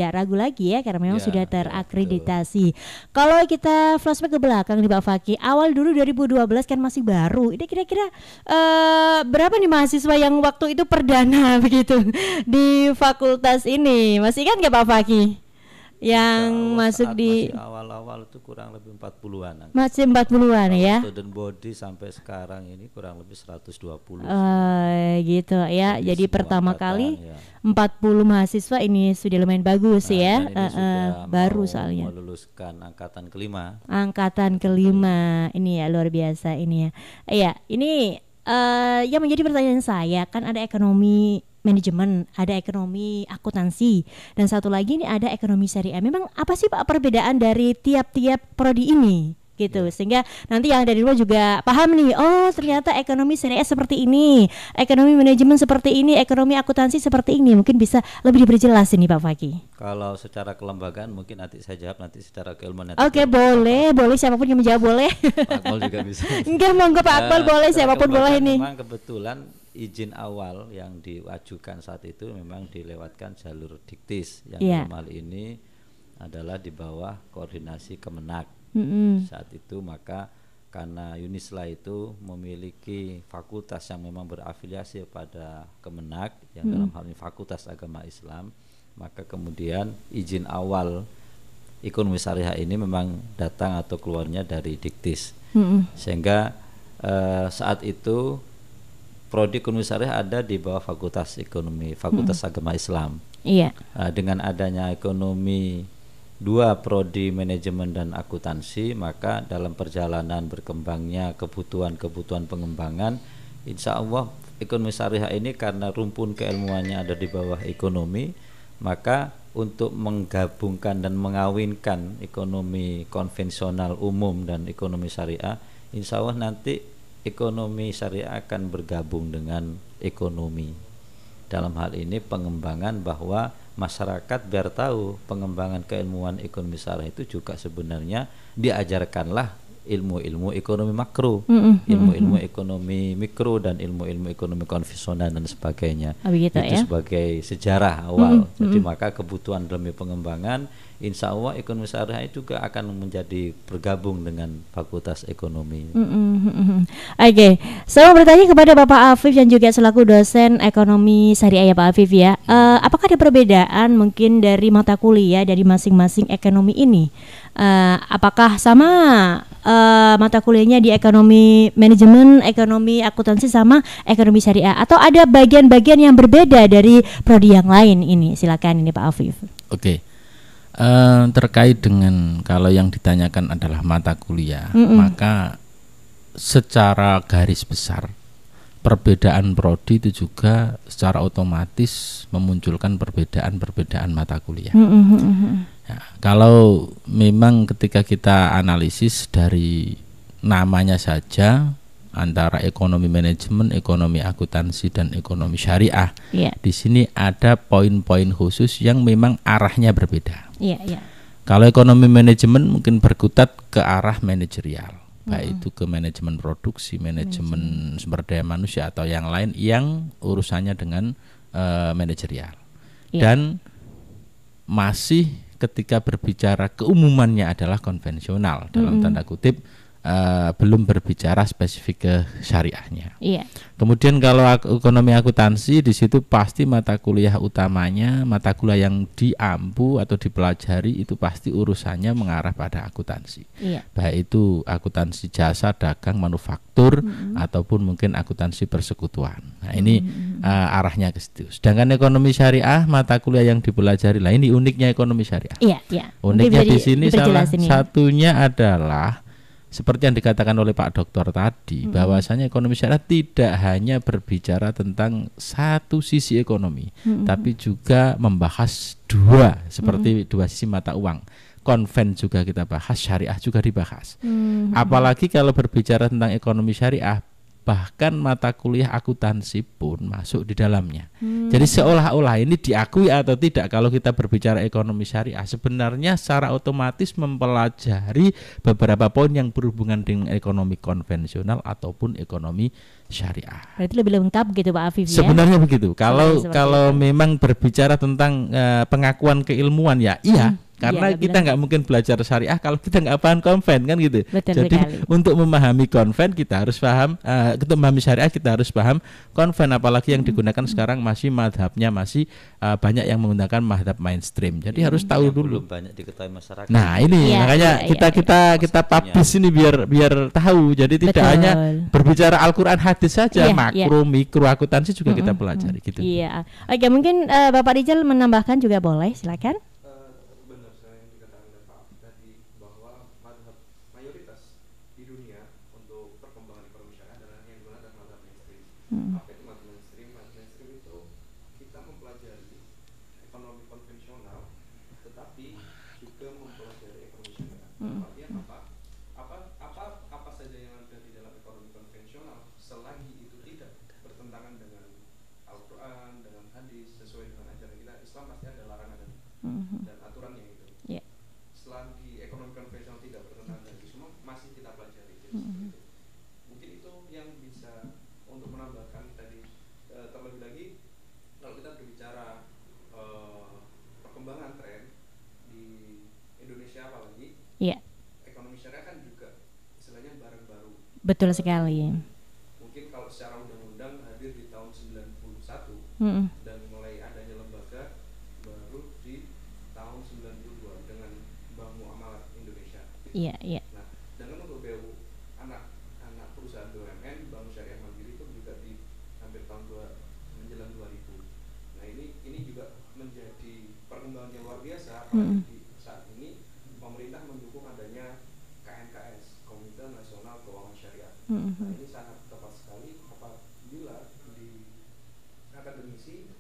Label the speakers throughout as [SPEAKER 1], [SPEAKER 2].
[SPEAKER 1] tidak ragu lagi ya, karena memang
[SPEAKER 2] Ya,
[SPEAKER 1] sudah
[SPEAKER 2] ya,
[SPEAKER 1] terakreditasi. Kalau kita flashback ke belakang nih Pak Fakih, awal dulu 2012 kan masih baru. Ini kira-kira berapa nih mahasiswa yang waktu itu perdana begitu di fakultas ini? Masih ingat nggak Pak Fakih? Yang masuk
[SPEAKER 2] saat
[SPEAKER 1] di
[SPEAKER 2] masih awal-awal itu kurang lebih 40-an.
[SPEAKER 1] masih 40-an
[SPEAKER 2] Kalau
[SPEAKER 1] ya.
[SPEAKER 2] student body sampai sekarang ini kurang lebih 120.
[SPEAKER 1] Gitu ya. Jadi
[SPEAKER 2] semua
[SPEAKER 1] pertama
[SPEAKER 2] angkatan,
[SPEAKER 1] kali
[SPEAKER 2] ya.
[SPEAKER 1] 40 mahasiswa ini sudah lumayan bagus
[SPEAKER 2] Nah,
[SPEAKER 1] ya.
[SPEAKER 2] dan ini sudah
[SPEAKER 1] Baru
[SPEAKER 2] mau
[SPEAKER 1] soalnya.
[SPEAKER 2] meluluskan angkatan kelima.
[SPEAKER 1] Angkatan kelima ini ya, luar biasa ini ya. Iya, ini yang menjadi pertanyaan saya kan ada ekonomi manajemen, ada ekonomi akuntansi, dan satu lagi ini ada ekonomi syariah. Memang apa sih Pak perbedaan dari tiap-tiap prodi ini? Gitu, sehingga nanti yang dari luar juga paham nih, oh ternyata ekonomi syariah seperti ini, ekonomi manajemen seperti ini, ekonomi akuntansi seperti ini. Mungkin bisa lebih diperjelas ini Pak Fakih.
[SPEAKER 2] Kalau secara kelembagaan mungkin nanti saya jawab, nanti secara keilmuan.
[SPEAKER 1] Oke, boleh siapapun yang menjawab boleh.
[SPEAKER 2] Pak Akmal juga bisa.
[SPEAKER 1] Enggak, monggo Pak Akmal boleh, siapapun boleh ini.
[SPEAKER 2] Memang kebetulan izin awal yang diajukan saat itu memang dilewatkan jalur diktis yang dalam hal ini adalah di bawah koordinasi Kemenak. Saat itu maka karena Unisla itu memiliki fakultas yang memang berafiliasi pada Kemenak yang dalam hal ini Fakultas Agama Islam, maka kemudian izin awal ekonomi syariah ini memang datang atau keluarnya dari diktis. Sehingga saat itu prodi ekonomi syariah ada di bawah Fakultas Ekonomi, Fakultas Agama Islam.
[SPEAKER 1] Iya.
[SPEAKER 2] Dengan adanya ekonomi dua prodi manajemen dan akuntansi, maka dalam perjalanan berkembangnya kebutuhan pengembangan, insya Allah ekonomi syariah ini karena rumpun keilmuannya ada di bawah ekonomi, maka untuk menggabungkan dan mengawinkan ekonomi konvensional umum dan ekonomi syariah, insya Allah nanti ekonomi syariah akan bergabung dengan ekonomi. Dalam hal ini pengembangan bahwa masyarakat biar tahu pengembangan keilmuan ekonomi syariah itu juga sebenarnya diajarkanlah ilmu-ilmu ekonomi makro, ilmu-ilmu ekonomi mikro dan ilmu-ilmu ekonomi konvensional dan sebagainya. Itu ya? Sebagai sejarah awal. Jadi maka kebutuhan dalam pengembangan, insya Allah ekonomi syariah juga akan menjadi bergabung dengan Fakultas Ekonomi.
[SPEAKER 1] Oke, saya mau bertanya kepada Bapak Afif yang juga selaku dosen ekonomi syariah ya Pak Afif ya. Apakah ada perbedaan mungkin dari mata kuliah dari masing-masing ekonomi ini? Apakah sama mata kuliahnya di ekonomi manajemen, ekonomi akuntansi sama ekonomi syariah, atau ada bagian-bagian yang berbeda dari prodi yang lain ini? Silakan ini Pak Afif.
[SPEAKER 3] Oke. Terkait dengan kalau yang ditanyakan adalah mata kuliah, maka secara garis besar perbedaan prodi itu juga secara otomatis memunculkan perbedaan mata kuliah. Ya, kalau memang ketika kita analisis dari namanya saja antara ekonomi manajemen, ekonomi akuntansi dan ekonomi syariah, di sini ada poin-poin khusus yang memang arahnya berbeda. Kalau ekonomi manajemen mungkin berkutat ke arah manajerial, baik itu ke manajemen produksi, manajemen sumber daya manusia atau yang lain yang urusannya dengan manajerial. Dan masih ketika berbicara keumumannya adalah konvensional dalam tanda kutip, belum berbicara spesifik ke syariahnya. Kemudian kalau ekonomi akuntansi, di situ pasti mata kuliah utamanya, mata kuliah yang diampu atau dipelajari itu pasti urusannya mengarah pada akuntansi. Baik itu akuntansi jasa, dagang, manufaktur ataupun mungkin akuntansi persekutuan. Nah, ini arahnya ke situ. Sedangkan ekonomi syariah, mata kuliah yang dipelajari, lah ini uniknya ekonomi syariah. Uniknya di sini salah satunya adalah seperti yang dikatakan oleh Pak Doktor tadi, bahwasanya ekonomi syariah tidak hanya berbicara tentang satu sisi ekonomi, tapi juga membahas dua, seperti dua sisi mata uang. Konven juga kita bahas, syariah juga dibahas. Apalagi kalau berbicara tentang ekonomi syariah, bahkan mata kuliah akuntansi pun masuk di dalamnya. Jadi seolah-olah ini diakui atau tidak, kalau kita berbicara ekonomi syariah sebenarnya secara otomatis mempelajari beberapa poin yang berhubungan dengan ekonomi konvensional ataupun ekonomi syariah.
[SPEAKER 1] Berarti lebih lengkap gitu Pak Afif ya.
[SPEAKER 3] Sebenarnya begitu. Kalau
[SPEAKER 1] itu.
[SPEAKER 3] memang berbicara tentang pengakuan keilmuan ya iya. Karena
[SPEAKER 1] iya,
[SPEAKER 3] kita nggak mungkin belajar syariah kalau kita nggak paham konven kan gitu.
[SPEAKER 1] Betul
[SPEAKER 3] Jadi
[SPEAKER 1] sekali.
[SPEAKER 3] untuk memahami konven kita harus paham, untuk memahami syariah kita harus paham konven. Apalagi yang digunakan sekarang masih madhabnya masih banyak yang menggunakan madhab mainstream. Jadi harus tahu
[SPEAKER 2] Yang
[SPEAKER 3] dulu.
[SPEAKER 2] belum banyak diketahui masyarakat.
[SPEAKER 3] Nah ini
[SPEAKER 1] Iya,
[SPEAKER 3] makanya
[SPEAKER 1] iya,
[SPEAKER 3] kita publish ini biar tahu. Jadi tidak
[SPEAKER 1] Betul.
[SPEAKER 3] hanya berbicara Al-Quran hadis saja,
[SPEAKER 1] Iya,
[SPEAKER 3] makro mikro akuntansi juga kita pelajari gitu.
[SPEAKER 1] Iya. Oke, mungkin Bapak Rijal menambahkan juga boleh, silakan.
[SPEAKER 4] Benar saya yang dikatakan oleh Pak Afif tadi bahwa mazhab mayoritas di dunia untuk perkembangan ekonomi syariah adalah yang digunakan adalah mazhab mainstream. Apa itu mazhab mainstream? Mazhab mainstream itu kita mempelajari ekonomi konvensional, tetapi juga mempelajari ekonomi syariah. Artinya apa saja yang ada di dalam ekonomi konvensional selagi itu tidak bertentangan dengan Al-Quran, dengan hadis, sesuai dengan ajaran kita Islam, pasti ada larangan dan aturannya itu.
[SPEAKER 1] Yeah.
[SPEAKER 4] Selagi ekonomi konvensional tidak bertentangan dengan itu semua, masih kita pelajari. Jadi seperti itu. Mungkin itu yang bisa untuk menambahkan tadi. Terlebih lagi kalau kita berbicara perkembangan tren di Indonesia apalagi,
[SPEAKER 1] Iya.
[SPEAKER 4] ekonomi syariah kan juga istilahnya barang baru.
[SPEAKER 1] Betul sekali.
[SPEAKER 4] Mungkin kalau secara undang-undang hadir di tahun 91 dan mulai adanya lembaga baru di tahun 92 dengan Bank Muamalat Indonesia.
[SPEAKER 1] Iya, iya.
[SPEAKER 4] Nah, dengan untuk BU anak perusahaan BUMN Bank Syariah Mandiri itu juga di hampir tahun menjelang 2000. Nah, ini juga menjadi perkembangan yang luar biasa. Apalagi di saat ini pemerintah mendukung adanya KNKS, Komite Nasional Keuangan Syariah. Nah, ini sangat tepat sekali apabila di akademisi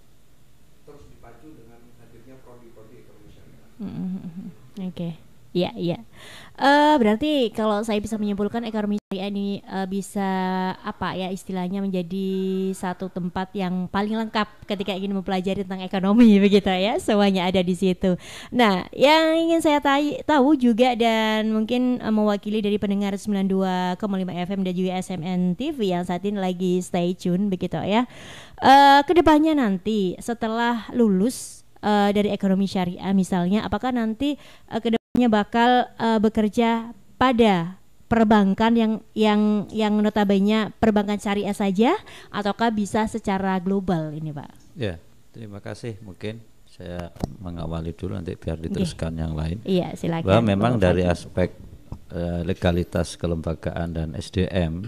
[SPEAKER 4] terus dipacu dengan hadirnya prodi-prodi ekonomi syariah.
[SPEAKER 1] Oke. Iya, iya. Berarti kalau saya bisa menyimpulkan ekonomi syariah ini bisa apa ya istilahnya menjadi satu tempat yang paling lengkap ketika ingin mempelajari tentang ekonomi begitu ya, semuanya ada di situ. Nah, yang ingin saya tahu juga dan mungkin mewakili dari pendengar 92,5 FM dan juga SMN TV yang saat ini lagi stay tune begitu ya. Kedepannya nanti setelah lulus dari ekonomi syariah misalnya, apakah nanti kedepannya bakal bekerja pada perbankan yang notabene perbankan syariah saja, ataukah bisa secara global ini Pak?
[SPEAKER 2] Ya, terima kasih. Mungkin saya mengawali dulu nanti biar diteruskan yang lain.
[SPEAKER 1] Iya, silakan.
[SPEAKER 2] Bahwa memang dari aspek legalitas kelembagaan dan SDM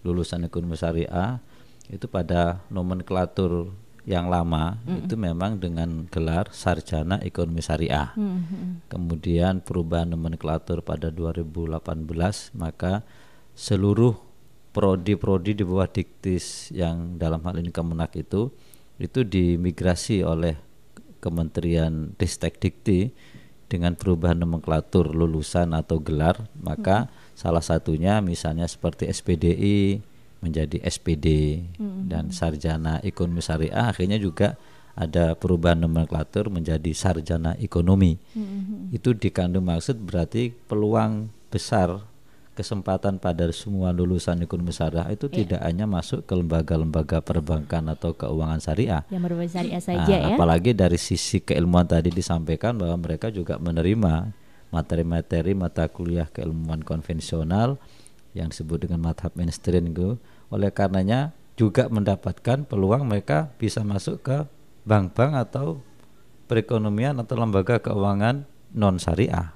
[SPEAKER 2] lulusan ekonomi syariah itu pada nomenklatur yang lama itu memang dengan gelar sarjana ekonomi syariah. Kemudian perubahan nomenklatur pada 2018, maka seluruh prodi-prodi di bawah Diktis yang dalam hal ini Kemenak itu dimigrasi oleh Kementerian Ristek Dikti dengan perubahan nomenklatur lulusan atau gelar. Maka salah satunya misalnya seperti SPDI menjadi SPD dan sarjana ekonomi syariah akhirnya juga ada perubahan nomenklatur menjadi sarjana ekonomi. Itu dikandung maksud berarti peluang besar kesempatan pada semua lulusan ekonomi syariah itu tidak hanya masuk ke lembaga-lembaga perbankan atau keuangan syariah
[SPEAKER 1] yang berbasis syariah saja ya.
[SPEAKER 2] Apalagi dari sisi keilmuan tadi disampaikan bahwa mereka juga menerima materi-materi mata kuliah keilmuan konvensional yang disebut dengan madhab mainstream itu. Oleh karenanya juga mendapatkan peluang mereka bisa masuk ke bank-bank atau perekonomian atau lembaga keuangan non syariah.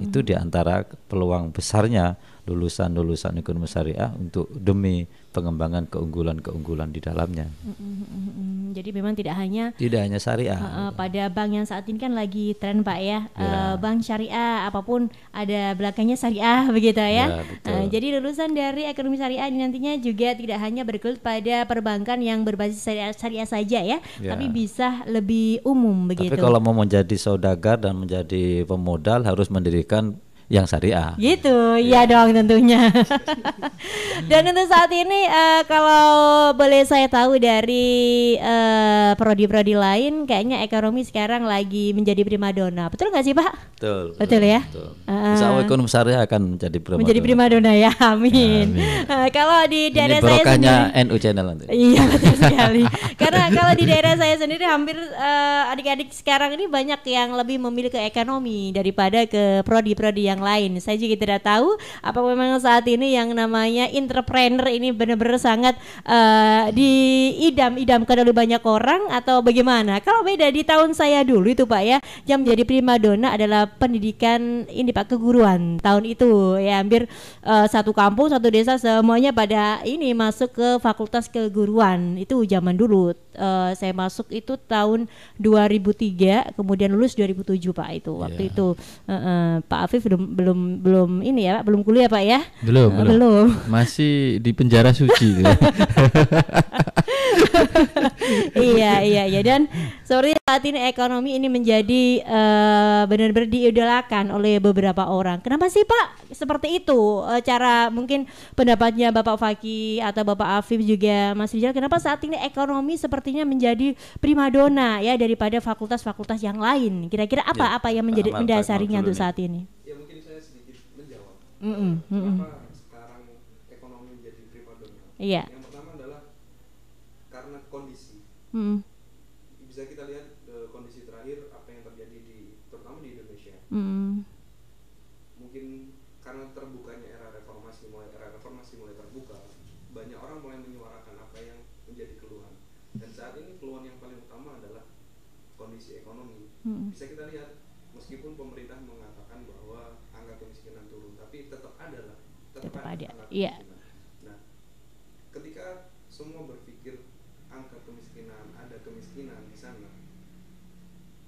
[SPEAKER 2] Itu diantara peluang besarnya lulusan-lulusan ekonomi syariah untuk demi pengembangan keunggulan-keunggulan di dalamnya.
[SPEAKER 1] Jadi memang tidak hanya
[SPEAKER 2] syariah.
[SPEAKER 1] Pada bank yang saat ini kan lagi tren Pak ya, bank syariah apapun ada belakangnya syariah begitu ya. Jadi lulusan dari ekonomi syariah ini nantinya juga tidak hanya bergelut pada perbankan yang berbasis syariah saja ya, tapi bisa lebih umum begitu.
[SPEAKER 2] Tapi kalau mau menjadi saudagar dan menjadi pemodal harus mendirikan yang syariah.
[SPEAKER 1] Gitu, iya dong tentunya. Dan untuk saat ini kalau boleh saya tahu dari prodi-prodi lain, kayaknya ekonomi sekarang lagi menjadi primadona. Betul nggak sih Pak?
[SPEAKER 2] Betul.
[SPEAKER 1] Betul ya.
[SPEAKER 2] Betul. Insya Allah ekonomi syariah akan menjadi primadona.
[SPEAKER 1] Menjadi primadona ya, amin. Kalau di daerah saya sendiri,
[SPEAKER 2] NU Channel nanti.
[SPEAKER 1] iya betul sekali. Karena kalau di daerah saya sendiri hampir adik-adik sekarang ini banyak yang lebih memilih ke ekonomi daripada ke prodi-prodi yang lain. Saya juga tidak tahu apa memang saat ini yang namanya entrepreneur ini benar-benar sangat diidam-idamkan oleh banyak orang atau bagaimana. Kalau beda di tahun saya dulu itu Pak ya, yang menjadi primadona adalah pendidikan ini Pak, keguruan. Tahun itu ya hampir satu kampung, satu desa semuanya pada ini masuk ke fakultas keguruan. Itu zaman dulu. Saya masuk itu tahun 2003, kemudian lulus 2007 Pak itu. Waktu itu Pak Afif belum ini ya Pak, belum kuliah Pak ya? Belum.
[SPEAKER 3] Masih di penjara suci.
[SPEAKER 1] Iya dan seperti saat ini ekonomi ini menjadi benar-benar diidolakan oleh beberapa orang. Kenapa sih Pak seperti itu? Cara mungkin pendapatnya Bapak Fakih atau Bapak Afif juga Mas Rizal, kenapa saat ini ekonomi sepertinya menjadi primadona ya daripada fakultas-fakultas yang lain? Kira-kira apa yang menjadi mendasarinya untuk saat ini?
[SPEAKER 4] Ya mungkin saya sedikit menjawab. Kenapa sekarang ekonomi menjadi primadona?
[SPEAKER 1] Iya.
[SPEAKER 4] Yang pertama adalah karena kondisi. Bisa kita lihat kondisi terakhir apa yang terjadi terutama di Indonesia. Mungkin karena terbukanya era reformasi mulai terbuka, banyak orang mulai menyuarakan apa yang menjadi keluhan. Dan saat ini keluhan yang paling utama adalah kondisi ekonomi. Bisa kita lihat meskipun pemerintah mengatakan bahwa angka kemiskinan turun, tapi tetap ada angka
[SPEAKER 1] Iya.
[SPEAKER 4] kemiskinan. Nah, ketika semua berpikir angka kemiskinan, ada kemiskinan di sana,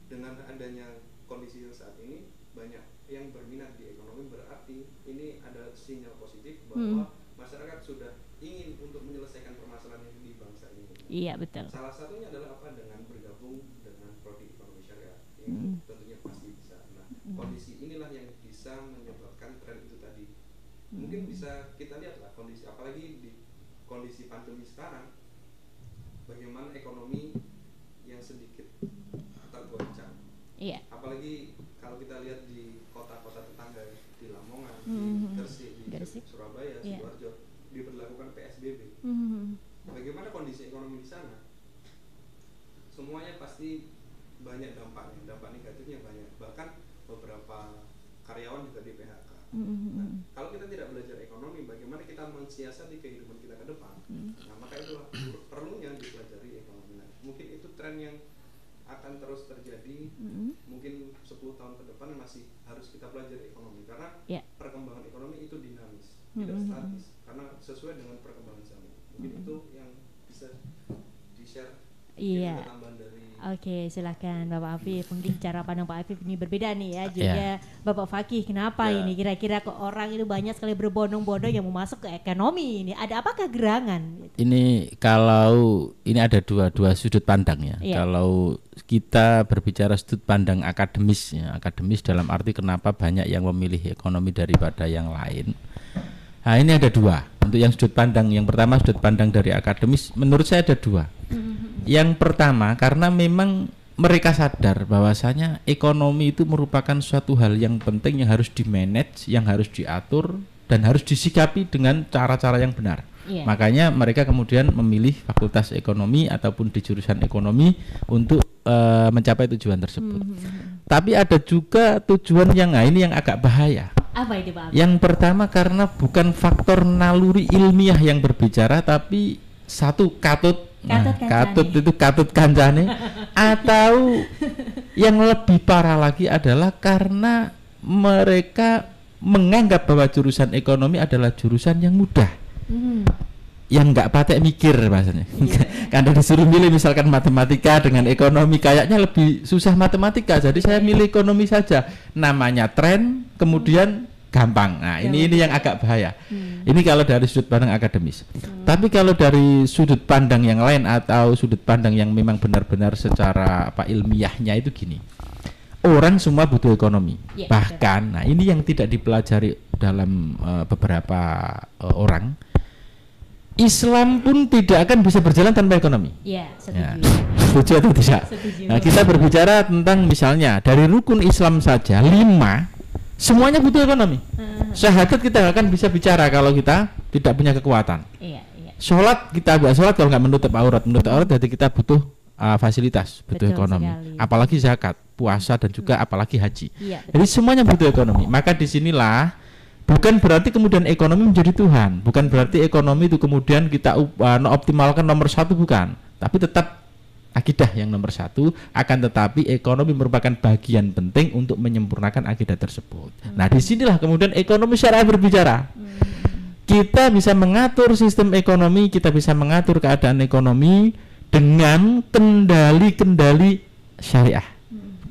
[SPEAKER 4] dengan adanya kondisi saat ini banyak yang berminat di ekonomi, berarti ini ada sinyal positif bahwa masyarakat sudah ingin untuk menyelesaikan permasalahan yang di bangsa ini.
[SPEAKER 1] Iya betul.
[SPEAKER 4] Salah satunya adalah apa? Dengan bergabung dengan prodi ekonomi syariah yang tentunya pasti bisa. Nah, kondisi inilah yang bisa menyebabkan tren itu tadi. Mungkin bisa kita lihatlah kondisi, apalagi di kondisi pandemi sekarang, bagaimana ekonomi yang sedikit tergoncang.
[SPEAKER 1] Iya.
[SPEAKER 4] Apalagi kalau kita lihat di kota-kota tetangga di Lamongan, di Gresik, Surabaya, Sidoarjo, diberlakukan PSBB. Bagaimana kondisi ekonomi di sana? Semuanya pasti banyak dampaknya, dampak negatifnya banyak. Bahkan beberapa karyawan juga di PHK. Nah, kalau kita tidak belajar ekonomi, bagaimana kita mensiasati kehidupan kita ke depan? Nah, maka itulah perlunya dipelajari ekonomi. Nah, mungkin itu tren yang akan terus terjadi. Mungkin 10 tahun ke depan masih harus kita pelajari ekonomi, karena perkembangan ekonomi itu dinamis, tidak statis, karena sesuai dengan perkembangan zaman. Mungkin itu yang bisa di-share.
[SPEAKER 1] Iya.
[SPEAKER 4] Tambahan dari
[SPEAKER 1] Oke, silakan Bapak Afif. Mungkin cara pandang Pak Afif ini berbeda nih ya. Juga Bapak Fakih, kenapa ini kira-kira kok orang itu banyak sekali berbondong-bondong yang mau masuk ke ekonomi ini? Ada apakah gerangan?
[SPEAKER 3] Ini kalau ini ada dua sudut pandang ya. Kalau kita berbicara sudut pandang akademis ya, akademis dalam arti kenapa banyak yang memilih ekonomi daripada yang lain. Nah, ini ada dua. Untuk yang sudut pandang, yang pertama sudut pandang dari akademis, menurut saya ada dua. Yang pertama, karena memang mereka sadar bahwasanya ekonomi itu merupakan suatu hal yang penting yang harus di-manage, yang harus diatur dan harus disikapi dengan cara-cara yang benar. Makanya mereka kemudian memilih fakultas ekonomi ataupun di jurusan ekonomi untuk mencapai tujuan tersebut. Tapi ada juga tujuan yang ini yang agak bahaya.
[SPEAKER 1] Apa itu Pak?
[SPEAKER 3] Yang pertama karena bukan faktor naluri ilmiah yang berbicara, tapi satu katut itu katut kancane atau yang lebih parah lagi adalah karena mereka menganggap bahwa jurusan ekonomi adalah jurusan yang mudah, yang nggak patek mikir bahasanya. Karena disuruh milih misalkan matematika dengan ekonomi, kayaknya lebih susah matematika, jadi saya milih ekonomi saja. Namanya tren, kemudian gampang. Nah, ini yang agak bahaya. Ini kalau dari sudut pandang akademis. Tapi kalau dari sudut pandang yang lain atau sudut pandang yang memang benar-benar secara ilmiahnya itu gini. orang semua butuh ekonomi.
[SPEAKER 1] Ya,
[SPEAKER 3] Bahkan, nah ini yang tidak dipelajari dalam beberapa orang. Islam pun tidak akan bisa berjalan tanpa ekonomi.
[SPEAKER 1] Iya,
[SPEAKER 3] Ya.
[SPEAKER 1] setuju.
[SPEAKER 3] Setuju atau tidak?
[SPEAKER 1] Setuju.
[SPEAKER 3] Nah, kita berbicara tentang misalnya dari rukun Islam saja 5, semuanya butuh ekonomi. Syahadat kita nggak akan bisa bicara kalau kita tidak punya kekuatan.
[SPEAKER 1] Iya, iya.
[SPEAKER 3] Sholat kita nggak sholat kalau nggak menutup aurat berarti kita butuh fasilitas, butuh
[SPEAKER 1] Betul
[SPEAKER 3] ekonomi.
[SPEAKER 1] sekali.
[SPEAKER 3] Apalagi zakat, puasa dan juga apalagi haji.
[SPEAKER 1] Iya,
[SPEAKER 3] Jadi semuanya butuh ekonomi. Maka disinilah bukan berarti kemudian ekonomi menjadi Tuhan, bukan berarti ekonomi itu kemudian kita optimalkan nomor 1, bukan. Tapi tetap akidah yang nomor 1, akan tetapi ekonomi merupakan bagian penting untuk menyempurnakan akidah tersebut. Nah, disinilah kemudian ekonomi syariah berbicara. Kita bisa mengatur sistem ekonomi, kita bisa mengatur keadaan ekonomi dengan kendali-kendali syariah,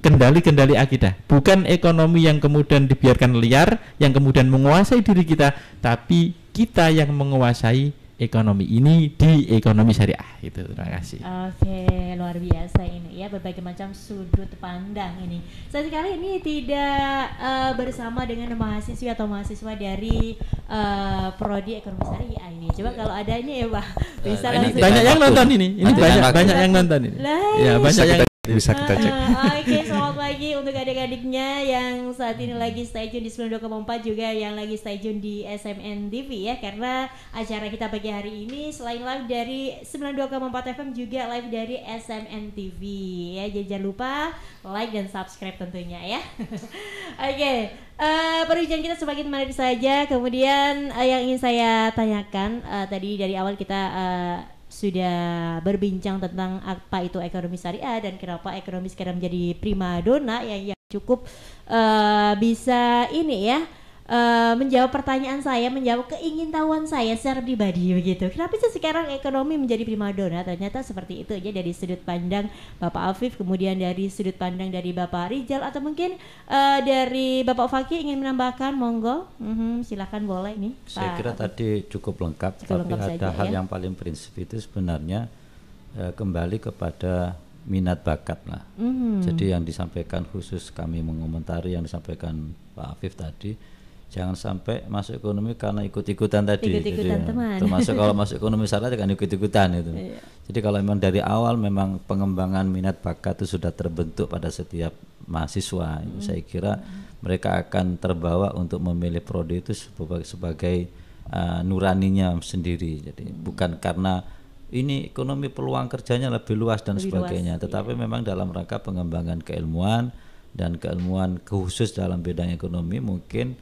[SPEAKER 3] kendali-kendali akidah, bukan ekonomi yang kemudian dibiarkan liar, yang kemudian menguasai diri kita, tapi kita yang menguasai ekonomi ini di ekonomi syariah. Itu, terima kasih.
[SPEAKER 1] Oke, luar biasa ini ya, berbagai macam sudut pandang ini. Saya sekali ini tidak bersama dengan mahasiswi atau mahasiswa dari prodi ekonomi syariah ini. Coba kalau ada ini ya Pak, bisa
[SPEAKER 2] ini
[SPEAKER 1] langsung.
[SPEAKER 3] Banyak yang nonton ini
[SPEAKER 2] Banyak
[SPEAKER 3] banyak yang nonton ini.
[SPEAKER 1] Lah,
[SPEAKER 3] Ya, banyak yang
[SPEAKER 5] Bisa kita cek.
[SPEAKER 1] Oke, selamat pagi untuk adik-adiknya yang saat ini lagi stay tune di 92,4, juga yang lagi stay tune di SMN TV ya, karena acara kita pagi hari ini selain live dari 92,4 FM juga live dari SMN TV ya. Jadi jangan lupa like dan subscribe tentunya ya. Oke, perbincangan kita semakin menarik saja. Kemudian yang ingin saya tanyakan, tadi dari awal kita sudah berbincang tentang apa itu ekonomi syariah dan kenapa ekonomi sekarang menjadi primadona yang cukup bisa ini ya, menjawab pertanyaan saya, menjawab keingintahuan saya secara pribadi begitu. Kenapa sih sekarang ekonomi menjadi primadona? Ternyata seperti itu aja dari sudut pandang Bapak Afif, kemudian dari sudut pandang dari Bapak Rijal, atau mungkin dari Bapak Fakih ingin menambahkan, monggo. Silakan boleh nih.
[SPEAKER 2] Saya
[SPEAKER 1] Pak
[SPEAKER 2] kira
[SPEAKER 1] Afif.
[SPEAKER 2] tadi cukup lengkap,
[SPEAKER 1] Cukup
[SPEAKER 2] tapi
[SPEAKER 1] lengkap
[SPEAKER 2] ada
[SPEAKER 1] saja,
[SPEAKER 2] hal
[SPEAKER 1] ya.
[SPEAKER 2] yang paling prinsip itu sebenarnya kembali kepada minat bakat lah. Jadi yang disampaikan khusus kami mengomentari yang disampaikan Pak Afif tadi, jangan sampai masuk ekonomi karena ikut-ikutan tadi.
[SPEAKER 1] Ikut-ikutan
[SPEAKER 2] Jadi,
[SPEAKER 1] teman.
[SPEAKER 2] termasuk kalau masuk ekonomi syariah kan ikut-ikutan itu.
[SPEAKER 1] Iya.
[SPEAKER 2] Jadi kalau memang dari awal memang pengembangan minat bakat itu sudah terbentuk pada setiap mahasiswa, saya kira mereka akan terbawa untuk memilih prodi itu sebagai nuraninya sendiri. Jadi bukan karena ini ekonomi peluang kerjanya lebih luas dan
[SPEAKER 1] Lebih
[SPEAKER 2] sebagainya,
[SPEAKER 1] luas,
[SPEAKER 2] tetapi memang dalam rangka pengembangan keilmuan dan keilmuan khusus dalam bidang ekonomi mungkin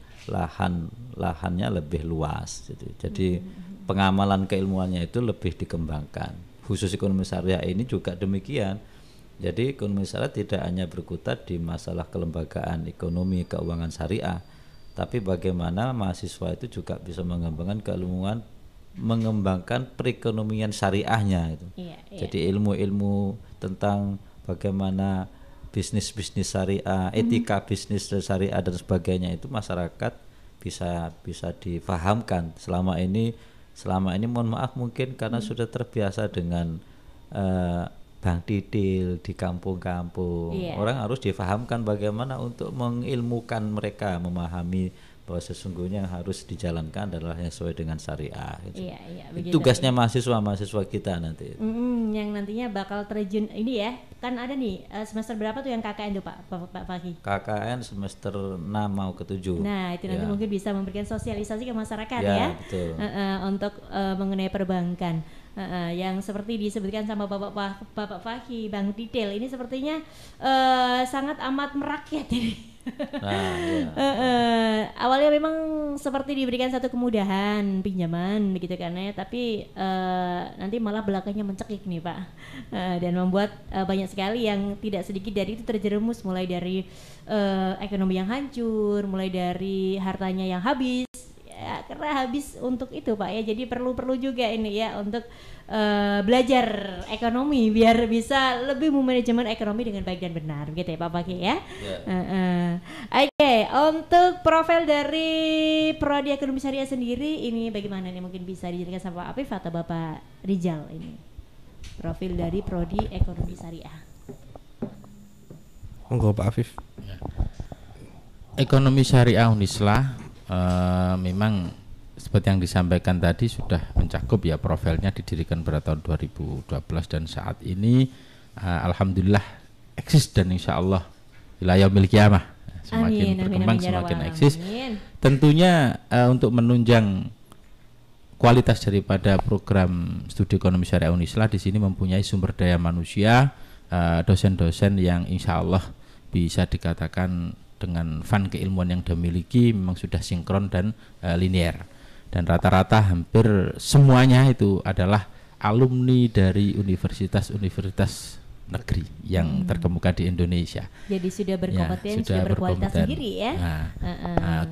[SPEAKER 2] lahannya lebih luas. Jadi pengamalan keilmuannya itu lebih dikembangkan. Khusus ekonomi syariah ini juga demikian. Jadi ekonomi syariah tidak hanya berkutat di masalah kelembagaan ekonomi keuangan syariah, tapi bagaimana mahasiswa itu juga bisa mengembangkan keilmuan, mengembangkan perekonomian syariahnya itu.
[SPEAKER 1] Iya, iya.
[SPEAKER 2] Jadi ilmu-ilmu tentang bagaimana bisnis syariah, etika bisnis syariah dan sebagainya itu masyarakat bisa difahamkan. Selama ini mohon maaf mungkin karena sudah terbiasa dengan bank titil di kampung-kampung.
[SPEAKER 1] Iya.
[SPEAKER 2] Orang harus difahamkan bagaimana untuk mengilmukan mereka memahami bahwa sesungguhnya yang harus dijalankan adalah yang sesuai dengan syariah. Gitu.
[SPEAKER 1] Iya, iya,
[SPEAKER 2] Itu
[SPEAKER 1] begitu.
[SPEAKER 2] tugasnya mahasiswa kita nanti.
[SPEAKER 1] Yang nantinya bakal terjun ini ya, kan ada nih semester berapa tuh yang KKN tuh Pak Fakih?
[SPEAKER 2] KKN semester 6 mau ke 7.
[SPEAKER 1] Nah itu nanti
[SPEAKER 2] Ya.
[SPEAKER 1] mungkin bisa memberikan sosialisasi ke masyarakat
[SPEAKER 2] Ya,
[SPEAKER 1] ya,
[SPEAKER 2] betul.
[SPEAKER 1] untuk mengenai perbankan. Yang seperti disebutkan sama Bapak Fakih, Bank Detail ini sepertinya sangat amat merakyat ini.
[SPEAKER 2] Nah, ya.
[SPEAKER 1] Awalnya memang seperti diberikan satu kemudahan pinjaman begitu kan ya, tapi nanti malah belakangnya mencekik nih Pak, dan membuat banyak sekali yang tidak sedikit dari itu terjerumus, mulai dari ekonomi yang hancur, mulai dari hartanya yang habis. Ya, karena habis untuk itu Pak ya, jadi perlu juga ini ya untuk belajar ekonomi biar bisa lebih memanajemen ekonomi dengan baik dan benar gitu ya Pak Fakih ya. Oke, untuk profil dari prodi ekonomi syariah sendiri ini bagaimana nih, mungkin bisa dijelaskan sama Pak Afif atau Bapak Rijal ini profil dari prodi ekonomi syariah.
[SPEAKER 4] Monggo Pak Afif.
[SPEAKER 3] Ekonomi syariah Unislah memang seperti yang disampaikan tadi sudah mencakup ya, profilnya didirikan pada tahun 2012 dan saat ini alhamdulillah eksis dan insya Allah ila yaumil qiyamah semakin berkembang, semakin eksis. Tentunya untuk menunjang kualitas daripada program studi ekonomi syariah Unislah di sini mempunyai sumber daya manusia, dosen-dosen yang insya Allah bisa dikatakan dengan fun keilmuan yang dimiliki memang sudah sinkron dan linear, dan rata-rata hampir semuanya itu adalah alumni dari universitas-universitas negeri yang terkemuka di Indonesia.
[SPEAKER 1] Jadi sudah berkompeten,
[SPEAKER 3] Ya,
[SPEAKER 1] sudah berkualitas sendiri ya.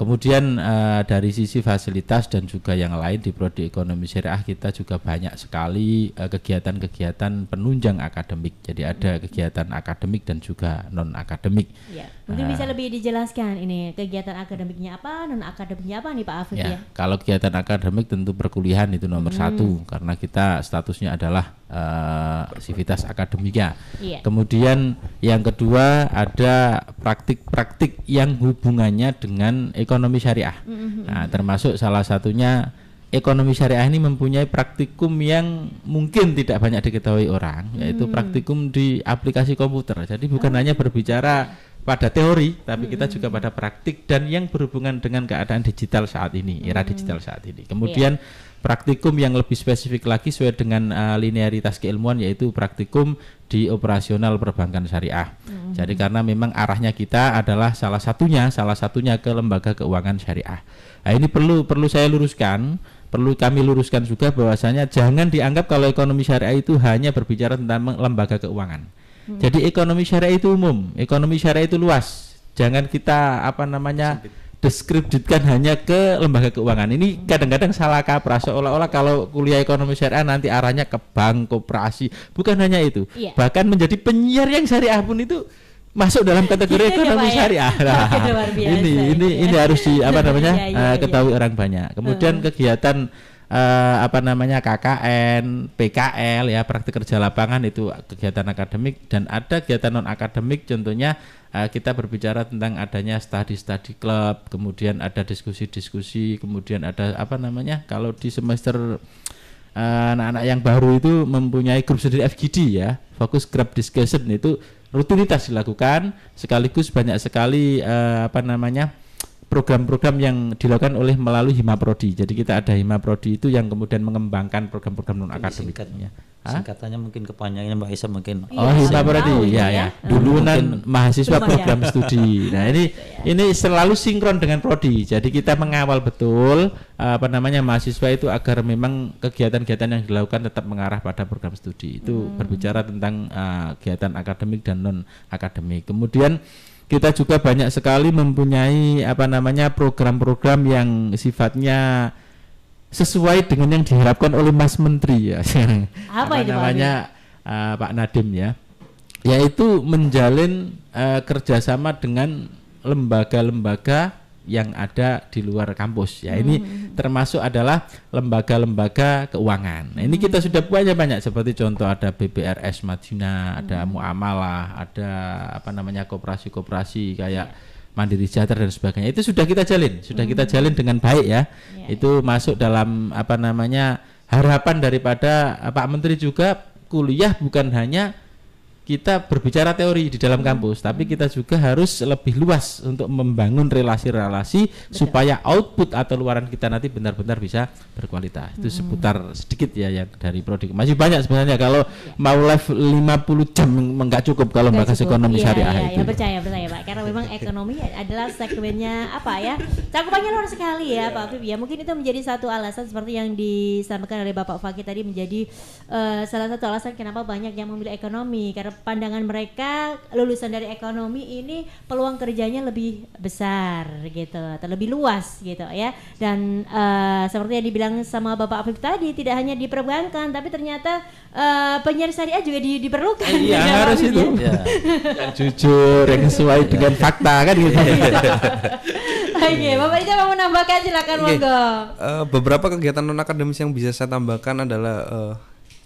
[SPEAKER 3] Kemudian dari sisi fasilitas dan juga yang lain di prodi ekonomi syariah kita juga banyak sekali kegiatan-kegiatan penunjang akademik. Jadi ada kegiatan akademik dan juga non akademik.
[SPEAKER 1] Ya. Mungkin bisa lebih dijelaskan ini kegiatan akademiknya apa, non akademiknya apa nih Pak Afif ya?
[SPEAKER 3] Kalau kegiatan akademik tentu perkuliahan itu nomor satu karena kita statusnya adalah sivitas akademika. Kemudian yang kedua ada praktik-praktik yang hubungannya dengan ekonomi syariah. Nah, termasuk salah satunya ekonomi syariah ini mempunyai praktikum yang mungkin tidak banyak diketahui orang, yaitu praktikum di aplikasi komputer. Jadi bukan hanya berbicara pada teori, tapi kita juga pada praktik dan yang berhubungan dengan keadaan digital saat ini, era digital saat ini. Kemudian praktikum yang lebih spesifik lagi sesuai dengan linearitas keilmuan, yaitu praktikum di operasional perbankan syariah. Jadi karena memang arahnya kita adalah salah satunya ke lembaga keuangan syariah. Nah, ini perlu saya luruskan, perlu kami luruskan juga bahwasanya jangan dianggap kalau ekonomi syariah itu hanya berbicara tentang lembaga keuangan. Jadi ekonomi syariah itu umum, ekonomi syariah itu luas. Jangan kita deskripsikan hanya ke lembaga keuangan. Ini kadang-kadang salah kaprah, seolah-olah kalau kuliah ekonomi syariah nanti arahnya ke bank, koperasi. Bukan hanya itu. Bahkan menjadi penyiar yang syariah pun itu masuk dalam kategori ekonomi syariah. Nah, ini harus ketahui orang banyak. Kemudian kegiatan KKN, PKL ya, praktik kerja lapangan itu kegiatan akademik, dan ada kegiatan non akademik, contohnya kita berbicara tentang adanya study club, kemudian ada diskusi-diskusi, kemudian ada kalau di semester anak-anak yang baru itu mempunyai grup sendiri FGD ya, fokus group discussion, itu rutinitas dilakukan, sekaligus banyak sekali program-program yang dilakukan melalui Hima Prodi. Jadi kita ada Hima Prodi itu yang kemudian mengembangkan program-program non akademiknya.
[SPEAKER 2] Singkatannya mungkin kepanjangannya Mbak Isa mungkin.
[SPEAKER 3] Hima Prodi ya. Duluan mahasiswa program studi. Nah, ini selalu sinkron dengan prodi. Jadi kita mengawal betul mahasiswa itu agar memang kegiatan-kegiatan yang dilakukan tetap mengarah pada program studi. Itu berbicara tentang kegiatan akademik dan non akademik. Kemudian kita juga banyak sekali mempunyai program-program yang sifatnya sesuai dengan yang diharapkan oleh Mas Menteri ya. Pak Nadiem ya, yaitu menjalin kerjasama dengan lembaga-lembaga yang ada di luar kampus ya. Ini termasuk adalah lembaga-lembaga keuangan. Nah, ini kita sudah punya banyak, seperti contoh ada BBRS Madinah, ada Muamalah, ada koperasi-koperasi kayak Mandiri Sejahtera dan sebagainya. Itu sudah kita jalin dengan baik ya. Itu masuk dalam harapan daripada Pak Menteri juga, kuliah bukan hanya kita berbicara teori di dalam kampus, tapi kita juga harus lebih luas untuk membangun relasi-relasi supaya output atau luaran kita nanti benar-benar bisa berkualitas. Itu seputar sedikit ya yang dari prodi. Masih banyak sebenarnya, kalau mau live 50 jam enggak cukup kalau bahas ekonomi syariah itu.
[SPEAKER 1] Percaya Pak, karena memang ekonomi adalah segmennya cakupannya luar sekali ya Pak Afif ya. Mungkin itu menjadi satu alasan seperti yang disampaikan oleh Bapak Fakih tadi, menjadi salah satu alasan kenapa banyak yang memilih ekonomi, karena pandangan mereka lulusan dari ekonomi ini peluang kerjanya lebih besar gitu, atau lebih luas gitu ya. Dan seperti yang dibilang sama Bapak Afif tadi, tidak hanya di perbankan tapi ternyata penyiar syariah juga diperlukan.
[SPEAKER 3] Iya, harus itu ya. Yang jujur, yang sesuai dengan fakta kan gitu.
[SPEAKER 1] Oke, Bapak Ica mau menambahkan, silakan monggo.
[SPEAKER 4] Beberapa kegiatan non akademis yang bisa saya tambahkan adalah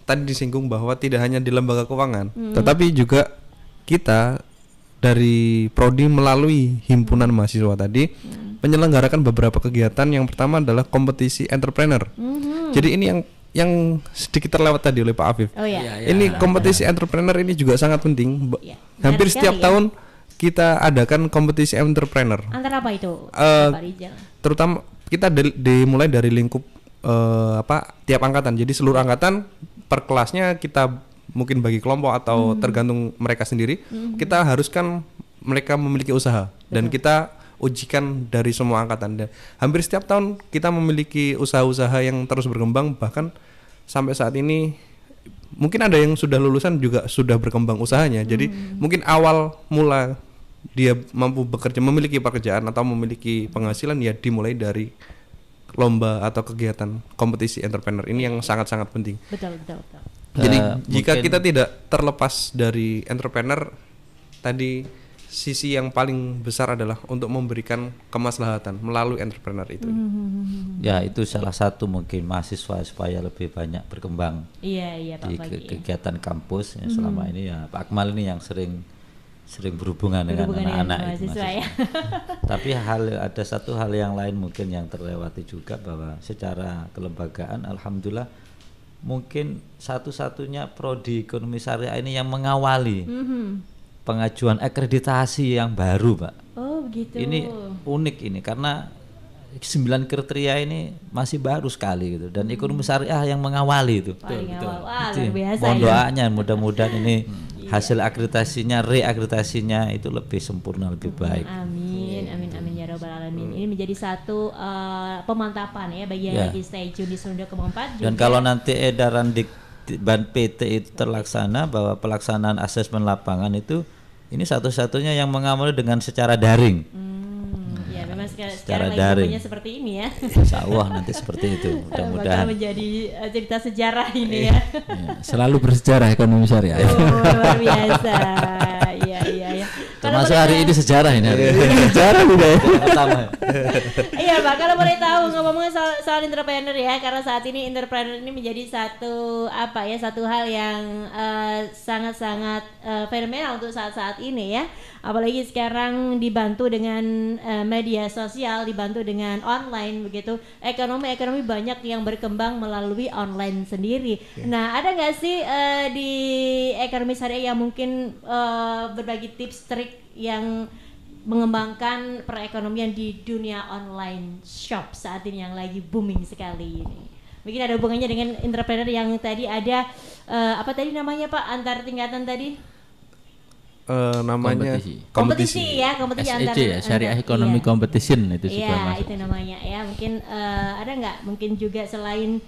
[SPEAKER 4] tadi disinggung bahwa tidak hanya di lembaga keuangan, tetapi juga kita dari prodi melalui himpunan mahasiswa tadi menyelenggarakan beberapa kegiatan. Yang pertama adalah kompetisi entrepreneur. Jadi ini yang sedikit terlewat tadi oleh Pak Afif.
[SPEAKER 1] Oh ya.
[SPEAKER 4] Ini kompetisi entrepreneur ini juga sangat penting. Hampir setiap tahun kita adakan kompetisi entrepreneur.
[SPEAKER 1] Antara apa itu, Pak Rizal?
[SPEAKER 4] Terutama kita dimulai dari lingkup tiap angkatan. Jadi seluruh angkatan per kelasnya kita mungkin bagi kelompok atau tergantung mereka sendiri. Kita haruskan mereka memiliki usaha. Dan kita ujikan dari semua angkatan. Dan hampir setiap tahun kita memiliki usaha-usaha yang terus berkembang. Bahkan sampai saat ini mungkin ada yang sudah lulusan juga sudah berkembang usahanya. Jadi mungkin awal mula dia mampu bekerja, memiliki pekerjaan atau memiliki penghasilan ya dimulai dari lomba atau kegiatan kompetisi entrepreneur ini yang sangat-sangat penting.
[SPEAKER 1] Betul.
[SPEAKER 4] Jadi jika kita tidak terlepas dari entrepreneur tadi, sisi yang paling besar adalah untuk memberikan kemaslahatan melalui entrepreneur itu.
[SPEAKER 2] Ya, itu salah satu mungkin mahasiswa supaya lebih banyak berkembang
[SPEAKER 1] Iya Pak
[SPEAKER 2] di
[SPEAKER 1] Fagi.
[SPEAKER 2] kegiatan kampus. Ya, selama ini ya Pak Akmal ini yang sering berhubungan dengan anak-anak itu
[SPEAKER 1] mahasiswa ya.
[SPEAKER 2] Tapi ada satu hal yang lain mungkin yang terlewati juga, bahwa secara kelembagaan alhamdulillah mungkin satu-satunya prodi ekonomi syariah ini yang mengawali pengajuan akreditasi yang baru, Pak.
[SPEAKER 1] Oh begitu.
[SPEAKER 2] Ini unik ini karena 9 kriteria ini masih baru sekali gitu, dan ekonomi syariah yang mengawali itu.
[SPEAKER 1] Paling awal. Wah,
[SPEAKER 2] Itu
[SPEAKER 1] luar biasa
[SPEAKER 2] mohon
[SPEAKER 1] ya.
[SPEAKER 2] doanya mudah-mudahan ini hasil akreditasinya, reakreditasinya itu lebih sempurna, lebih baik.
[SPEAKER 1] Amin ya robbal alamin. Ini menjadi satu pemantapan ya bagi yang lagi stay tune di Sunda Kemang 4.
[SPEAKER 2] Dan kalau nanti edaran di ban PT itu terlaksana, bahwa pelaksanaan asesmen lapangan itu ini satu-satunya yang mengambil dengan secara daring.
[SPEAKER 1] Ya memang
[SPEAKER 2] Secara
[SPEAKER 1] sekarang lagi
[SPEAKER 2] daring.
[SPEAKER 1] zamannya seperti ini ya.
[SPEAKER 2] Insya Allah nanti seperti itu.
[SPEAKER 1] Bakal
[SPEAKER 2] Mudah-mudahan.
[SPEAKER 1] menjadi cerita sejarah ini ya.
[SPEAKER 3] Selalu bersejarah ekonomi syariah.
[SPEAKER 1] Luar biasa. Iya.
[SPEAKER 2] Termasuk hari ini sejarah ini.
[SPEAKER 3] Sejarah juga ya.
[SPEAKER 2] Pertama.
[SPEAKER 1] Iya Pak, kalau boleh tahu ngomong-ngomong soal entrepreneur ya, karena saat ini entrepreneur ini menjadi satu hal yang sangat-sangat fenomenal untuk saat-saat ini ya. Apalagi sekarang dibantu dengan media sosial, dibantu dengan online begitu. Ekonomi banyak yang berkembang melalui online sendiri. Nah, ada nggak sih di ekonomi syariah yang mungkin berbagi tips trik yang mengembangkan perekonomian di dunia online shop saat ini yang lagi booming sekali ini? Mungkin ada hubungannya dengan entrepreneur yang tadi ada apa tadi namanya Pak, antar tingkatan tadi?
[SPEAKER 4] Namanya
[SPEAKER 1] Kompetisi
[SPEAKER 3] SEC ya, Syariah Economy Competition itu juga
[SPEAKER 1] iya,
[SPEAKER 3] masuk.
[SPEAKER 1] itu namanya ya. Mungkin ada nggak mungkin juga selain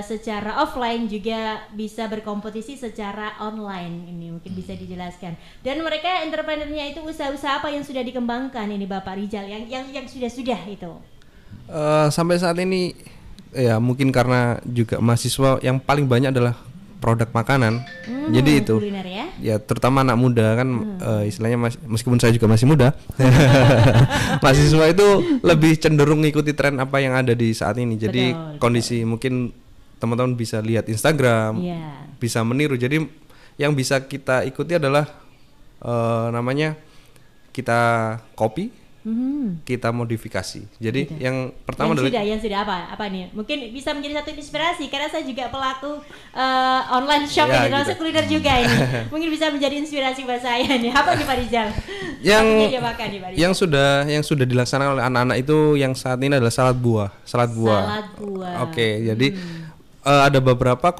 [SPEAKER 1] secara offline juga bisa berkompetisi secara online, ini mungkin bisa dijelaskan. Dan mereka entrepreneurnya itu usaha-usaha apa yang sudah dikembangkan ini Bapak Rizal yang sudah itu?
[SPEAKER 4] Sampai saat ini ya mungkin karena juga mahasiswa yang paling banyak adalah produk makanan. Jadi itu
[SPEAKER 1] kuliner ya?
[SPEAKER 4] Ya terutama anak muda kan istilahnya meskipun saya juga masih muda. Mahasiswa itu lebih cenderung ngikuti tren apa yang ada di saat ini. Jadi kondisi mungkin teman-teman bisa lihat Instagram, bisa meniru. Jadi yang bisa kita ikuti adalah namanya kita copy, kita modifikasi. Jadi yang pertama adalah
[SPEAKER 1] yang sudah apa nih? Mungkin bisa menjadi satu inspirasi karena saya juga pelaku online shop
[SPEAKER 4] Ya,
[SPEAKER 1] ini, termasuk kuliner juga ini. Mungkin bisa menjadi inspirasi buat saya nih. Apa nih Pak Rizal?
[SPEAKER 4] Yang sudah dilaksanakan oleh anak-anak itu yang saat ini adalah salad buah. Oke, jadi ada beberapa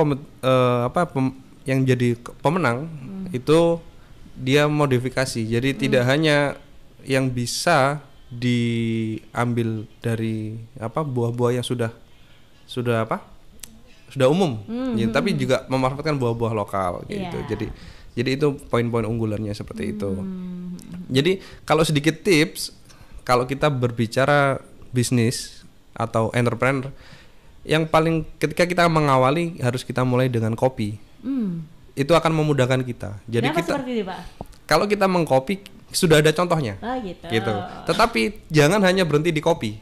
[SPEAKER 4] yang jadi pemenang itu dia modifikasi. Jadi tidak hanya yang bisa diambil dari buah-buah yang sudah umum, tapi juga memanfaatkan buah-buah lokal gitu. Jadi itu poin-poin unggulannya seperti itu. Jadi kalau sedikit tips, kalau kita berbicara bisnis atau entrepreneur, yang paling ketika kita mengawali harus kita mulai dengan kopi. Itu akan memudahkan kita. Jadi
[SPEAKER 1] kenapa seperti itu, Pak?
[SPEAKER 4] Kalau kita mengkopi sudah ada contohnya,
[SPEAKER 1] gitu.
[SPEAKER 4] Tetapi jangan hanya berhenti di kopi.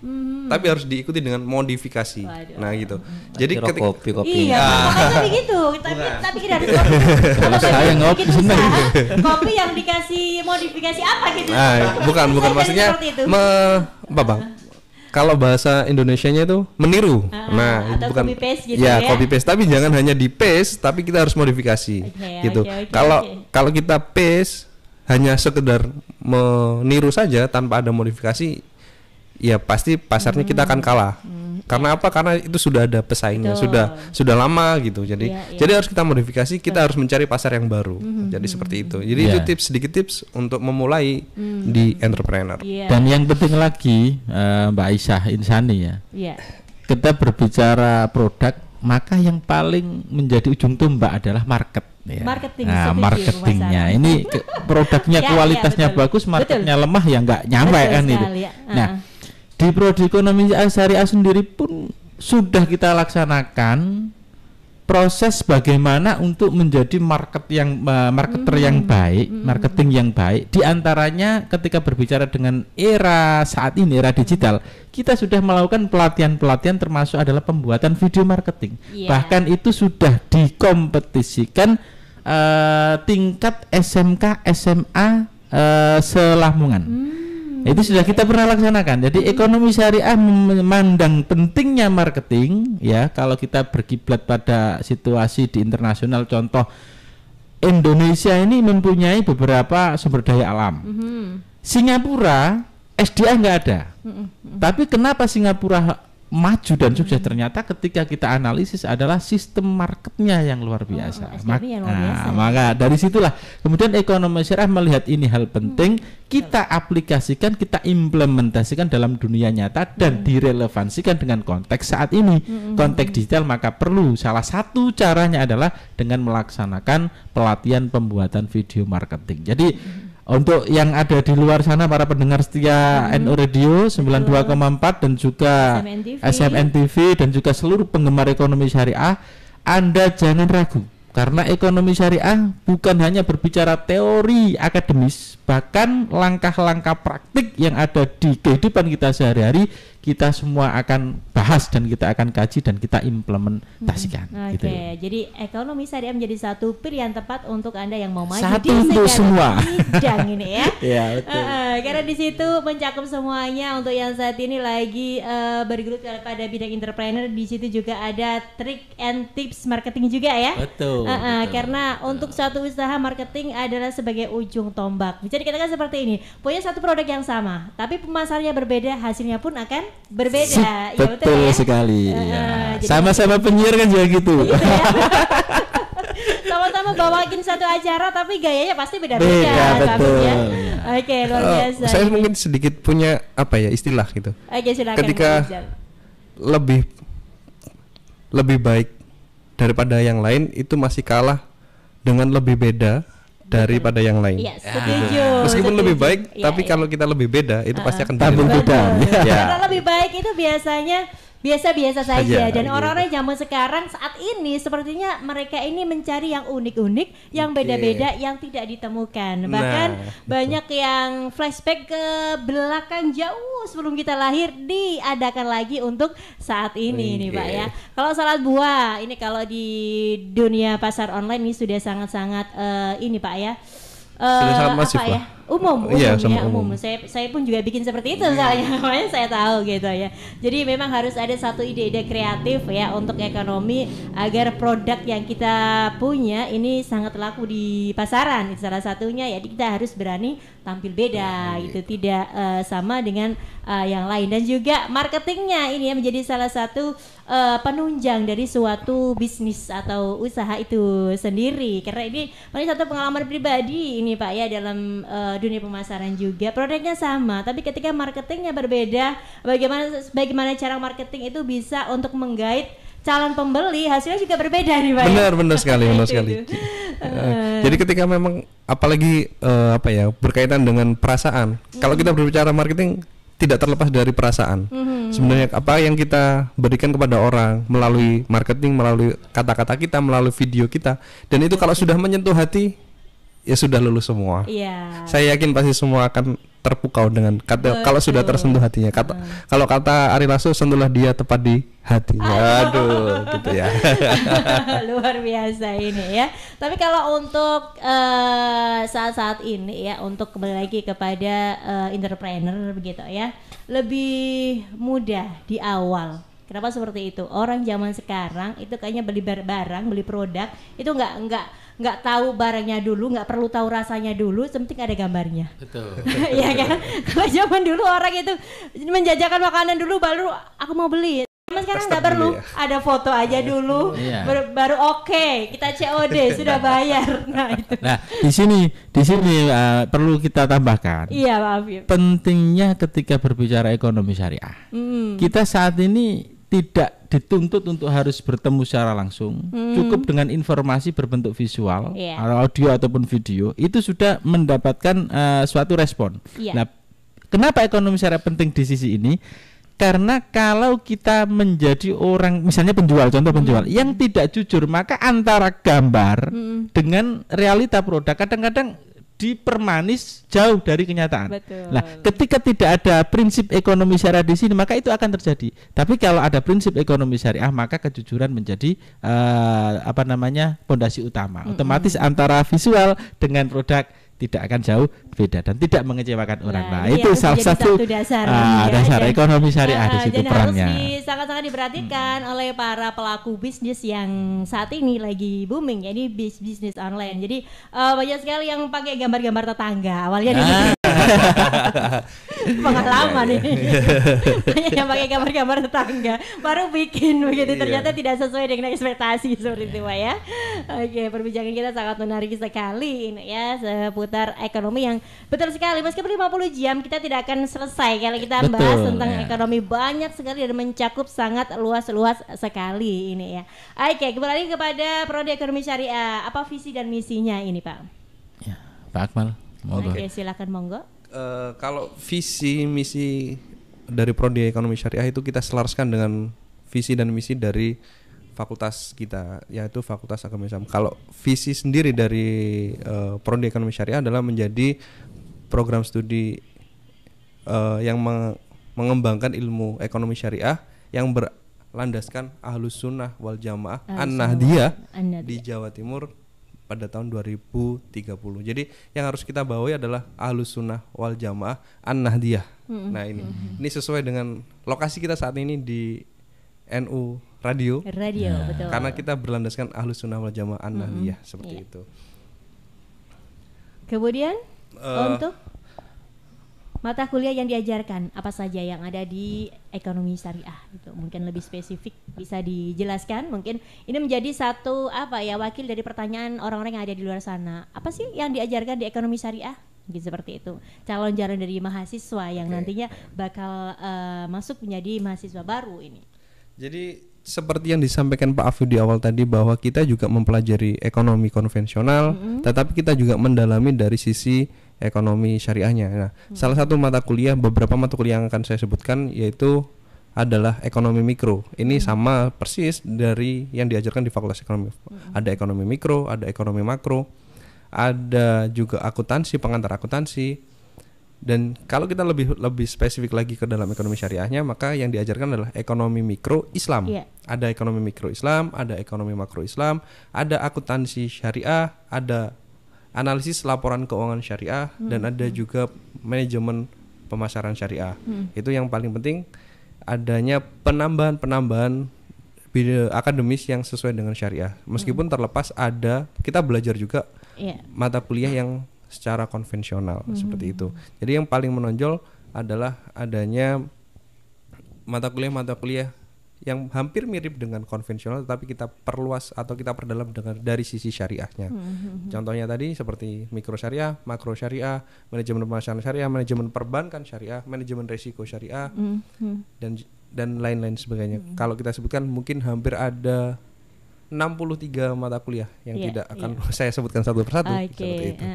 [SPEAKER 4] tapi harus diikuti dengan modifikasi.
[SPEAKER 1] Waduh.
[SPEAKER 4] Nah gitu. Jadi
[SPEAKER 2] Kira
[SPEAKER 4] ketika
[SPEAKER 2] kopi
[SPEAKER 1] Iya, makanya begitu. Tapi kita harus kopi.
[SPEAKER 3] Kalau saya ngopi seneng.
[SPEAKER 1] Kopi yang dikasih modifikasi apa gitu?
[SPEAKER 4] bukan
[SPEAKER 1] Jadi
[SPEAKER 4] maksudnya
[SPEAKER 1] seperti itu.
[SPEAKER 4] apa Bang? Kalau bahasa Indonesianya itu meniru. Nah, itu
[SPEAKER 1] atau
[SPEAKER 4] bukan
[SPEAKER 1] copy paste gitu
[SPEAKER 4] ya,
[SPEAKER 1] ya.
[SPEAKER 4] copy paste, tapi jangan hanya di paste, tapi kita harus modifikasi. Gitu. Kalau kita paste hanya sekedar meniru saja tanpa ada modifikasi, ya pasti pasarnya kita akan kalah. Karena apa? Karena itu sudah ada pesaingnya, sudah lama gitu. Jadi jadi harus kita modifikasi, kita harus mencari pasar yang baru. Jadi seperti itu. Jadi itu sedikit tips untuk memulai di entrepreneur.
[SPEAKER 3] Dan yang penting lagi Mbak Aisyah Insani ya. Kita berbicara produk, maka yang paling menjadi ujung tombak adalah market. Ya.
[SPEAKER 1] Marketing,
[SPEAKER 3] nah, marketingnya ini produknya kualitasnya bagus, marketnya lemah ya nggak nyampe kan itu. Nah, di prodi ekonomi syariah sendiri pun sudah kita laksanakan proses bagaimana untuk menjadi marketer yang baik, marketing yang baik. Di antaranya ketika berbicara dengan era saat ini, era digital, kita sudah melakukan pelatihan-pelatihan termasuk adalah pembuatan video marketing. Bahkan itu sudah dikompetisikan tingkat SMK, SMA se-Lamongan. Itu sudah kita pernah laksanakan. Jadi ekonomi syariah memandang pentingnya marketing ya. Kalau kita berkiblat pada situasi di internasional, contoh Indonesia ini mempunyai beberapa sumber daya alam. Singapura SDA nggak ada. Tapi kenapa Singapura maju dan sukses? Ternyata ketika kita analisis adalah sistem marketnya yang luar biasa. Maka dari situlah kemudian ekonomi syariah melihat ini hal penting, kita aplikasikan, kita implementasikan dalam dunia nyata dan direlevansikan dengan konteks saat ini, konteks digital. Maka perlu salah satu caranya adalah dengan melaksanakan pelatihan pembuatan video marketing. Jadi untuk yang ada di luar sana, para pendengar setia NU Radio 92,4 dan juga SMN TV dan juga seluruh penggemar ekonomi syariah, Anda jangan ragu. Karena ekonomi syariah bukan hanya berbicara teori akademis, bahkan langkah-langkah praktik yang ada di kehidupan kita sehari-hari, kita semua akan bahas dan kita akan kaji dan kita implementasikan. Gitu.
[SPEAKER 1] Jadi ekonomi syariah menjadi satu pilihan tepat untuk Anda yang mau maju
[SPEAKER 3] satu
[SPEAKER 1] di
[SPEAKER 3] untuk semua
[SPEAKER 1] bidang ini ya.
[SPEAKER 3] Ya, betul.
[SPEAKER 1] Karena di situ mencakup semuanya. Untuk yang saat ini lagi bergelut pada bidang entrepreneur, di situ juga ada trik and tips marketing juga ya.
[SPEAKER 3] Betul.
[SPEAKER 1] Karena untuk suatu usaha, marketing adalah sebagai ujung tombak. Bisa dikatakan seperti ini, punya satu produk yang sama, tapi pemasarannya berbeda, hasilnya pun akan berbeda.
[SPEAKER 3] Betul
[SPEAKER 1] ya?
[SPEAKER 3] Sekali. Sama-sama penyiar kan juga gitu.
[SPEAKER 1] Sama-sama bawain satu acara, tapi gayanya pasti beda-beda.
[SPEAKER 3] Betul.
[SPEAKER 1] Ya. Oke, luar biasa.
[SPEAKER 4] Saya mungkin sedikit punya istilah gitu.
[SPEAKER 1] Oke, silakan.
[SPEAKER 4] Ketika lebih baik daripada yang lain, itu masih kalah dengan lebih beda daripada yang lain.
[SPEAKER 1] Iya, setuju.
[SPEAKER 4] Meskipun lebih baik, tapi kalau kita lebih beda, itu pasti akan
[SPEAKER 3] beda.
[SPEAKER 1] Karena lebih baik itu biasanya biasa-biasa saja, dan orang-orang zaman sekarang saat ini sepertinya mereka ini mencari yang unik-unik, yang beda-beda, yang tidak ditemukan. Bahkan banyak yang flashback ke belakang jauh sebelum kita lahir diadakan lagi untuk saat ini nih Pak ya. Kalau salad buah ini kalau di dunia pasar online ini sudah sangat-sangat ini Pak ya.
[SPEAKER 4] Sudah sangat masif
[SPEAKER 1] ya? Umum. Saya pun juga bikin seperti itu soalnya, makanya saya tahu gitu ya. Jadi memang harus ada satu ide-ide kreatif ya untuk ekonomi agar produk yang kita punya ini sangat laku di pasaran. Salah satunya ya kita harus berani tampil beda gitu, tidak sama dengan yang lain. Dan juga marketingnya ini ya menjadi salah satu penunjang dari suatu bisnis atau usaha itu sendiri. Karena ini satu pengalaman pribadi ini Pak ya dalam dunia pemasaran juga, produknya sama tapi ketika marketingnya berbeda, bagaimana cara marketing itu bisa untuk menggait calon pembeli, hasilnya juga berbeda nih Pak.
[SPEAKER 4] Benar sekali. Jadi ketika memang apalagi berkaitan dengan perasaan, kalau kita berbicara marketing tidak terlepas dari perasaan. Sebenarnya apa yang kita berikan kepada orang melalui marketing, melalui kata-kata kita, melalui video kita, dan itu kalau sudah menyentuh hati, ya sudah lulus semua.
[SPEAKER 1] Iya.
[SPEAKER 4] Saya yakin pasti semua akan terpukau dengan kata kalau sudah tersentuh hatinya. Kalau kata Ari Lasso, sentuhlah dia tepat di hatinya. Aduh, gitu ya.
[SPEAKER 1] Luar biasa ini ya. Tapi kalau untuk saat-saat ini ya, untuk kembali lagi kepada entrepreneur begitu ya, lebih mudah di awal. Kenapa seperti itu? Orang zaman sekarang itu kayaknya beli barang, beli produk itu nggak tahu barangnya dulu, nggak perlu tahu rasanya dulu, penting ada gambarnya.
[SPEAKER 3] Betul.
[SPEAKER 1] Iya kan? Kalau zaman dulu orang itu menjajakan makanan dulu baru aku mau beli. Zaman sekarang nggak perlu, ada foto aja dulu,
[SPEAKER 3] Iya.
[SPEAKER 1] baru oke, kita COD sudah bayar. Nah itu.
[SPEAKER 3] Nah, di sini perlu kita tambahkan.
[SPEAKER 1] Iya, maaf ya.
[SPEAKER 3] Pentingnya ketika berbicara ekonomi syariah. Kita saat ini tidak dituntut untuk harus bertemu secara langsung. Cukup dengan informasi berbentuk visual, audio ataupun video, itu sudah mendapatkan suatu respon. Nah, kenapa ekonomi syariah penting di sisi ini? Karena kalau kita menjadi orang, misalnya contoh penjual yang tidak jujur, maka antara gambar dengan realita produk kadang-kadang dipermanis jauh dari kenyataan.
[SPEAKER 1] Betul.
[SPEAKER 3] Nah, ketika tidak ada prinsip ekonomi syariah di sini, maka itu akan terjadi. Tapi kalau ada prinsip ekonomi syariah, maka kejujuran menjadi pondasi utama. Otomatis antara visual dengan produk tidak akan jauh beda dan tidak mengecewakan orang. Nah, itu salah satu
[SPEAKER 1] dasar
[SPEAKER 3] ekonomi syariah di situ perannya.
[SPEAKER 1] Harus sangat-sangat diperhatikan oleh para pelaku bisnis yang saat ini lagi booming, ya, ini bisnis online. Jadi banyak sekali yang pakai gambar-gambar tetangga. Awalnya pengalaman ini. Banyak yang pakai gambar-gambar tetangga, baru bikin begitu, ternyata tidak sesuai dengan ekspektasi seperti itu, Pak ya. Oke, perbincangan kita sangat menarik sekali ini ya, seputar ekonomi yang betul sekali. Meskipun 50 jam kita tidak akan selesai kalau kita bahas tentang ekonomi, banyak sekali dan mencakup sangat luas-luas sekali ini ya. Oke, kembali lagi kepada Prodi Ekonomi Syariah. Apa visi dan misinya ini, Pak?
[SPEAKER 3] Ya, Pak Akmal, monggo.
[SPEAKER 1] Oke, silakan monggo.
[SPEAKER 4] Kalau visi misi dari Prodi Ekonomi Syariah itu kita selaraskan dengan visi dan misi dari fakultas kita, yaitu Fakultas Agama Islam. Kalau visi sendiri dari Prodi Ekonomi Syariah adalah menjadi program studi yang mengembangkan ilmu ekonomi syariah yang berlandaskan Ahlus Sunnah wal Jamaah An-Nahdiyah di Jawa Timur pada tahun 2030. Jadi yang harus kita bawahi adalah Ahlus Sunnah wal Jamaah An-Nahdiyah. Nah, ini sesuai dengan lokasi kita saat ini di NU Radio,
[SPEAKER 1] betul.
[SPEAKER 4] karena kita berlandaskan Ahlus Sunnah wal Jamaah An-Nahdiyah seperti itu.
[SPEAKER 1] Kemudian untuk mata kuliah yang diajarkan apa saja yang ada di ekonomi syariah itu, mungkin lebih spesifik bisa dijelaskan. Mungkin ini menjadi satu wakil dari pertanyaan orang-orang yang ada di luar sana. Apa sih yang diajarkan di ekonomi syariah? Gitu, seperti itu. Calon-calon dari mahasiswa yang nantinya bakal masuk menjadi mahasiswa baru ini.
[SPEAKER 4] Jadi seperti yang disampaikan Pak Afif di awal tadi, bahwa kita juga mempelajari ekonomi konvensional, tetapi kita juga mendalami dari sisi ekonomi syariahnya. Nah, salah satu beberapa mata kuliah yang akan saya sebutkan yaitu adalah ekonomi mikro. Ini sama persis dari yang diajarkan di Fakultas Ekonomi. Ada ekonomi mikro, ada ekonomi makro, ada juga akuntansi, pengantar akuntansi. Dan kalau kita lebih spesifik lagi ke dalam ekonomi syariahnya, maka yang diajarkan adalah ekonomi mikro Islam. Ada ekonomi mikro Islam, ada ekonomi makro Islam, ada akuntansi syariah, ada analisis laporan keuangan syariah, dan ada juga manajemen pemasaran syariah. Itu yang paling penting, adanya penambahan bidang akademis yang sesuai dengan syariah. Meskipun terlepas ada, kita belajar juga mata kuliah yang secara konvensional seperti itu. Jadi yang paling menonjol adalah adanya mata kuliah yang hampir mirip dengan konvensional, tetapi kita perluas atau kita perdalam dari sisi syariahnya. Contohnya tadi seperti mikro syariah, makro syariah, manajemen pemasaran syariah, manajemen perbankan syariah, manajemen risiko syariah, dan lain-lain sebagainya. Kalau kita sebutkan mungkin hampir ada 63 mata kuliah yang tidak akan saya sebutkan satu persatu seperti itu.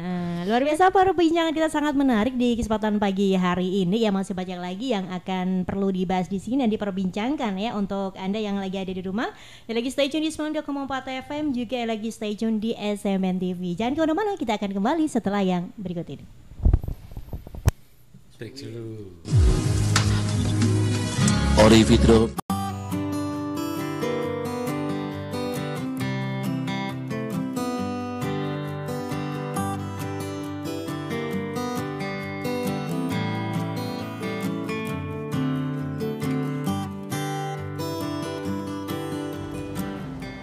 [SPEAKER 1] luar biasa perbincangan kita sangat menarik di kesempatan pagi hari ini. Ya masih banyak lagi yang akan perlu dibahas di sini dan diperbincangkan ya untuk Anda yang lagi ada di rumah, yang lagi stay tune di 92,4 FM, juga yang lagi stay tune di SMN TV. Jangan kemana-mana, kita akan kembali setelah yang berikut ini.
[SPEAKER 3] Break dulu.
[SPEAKER 5] Ori Fitro.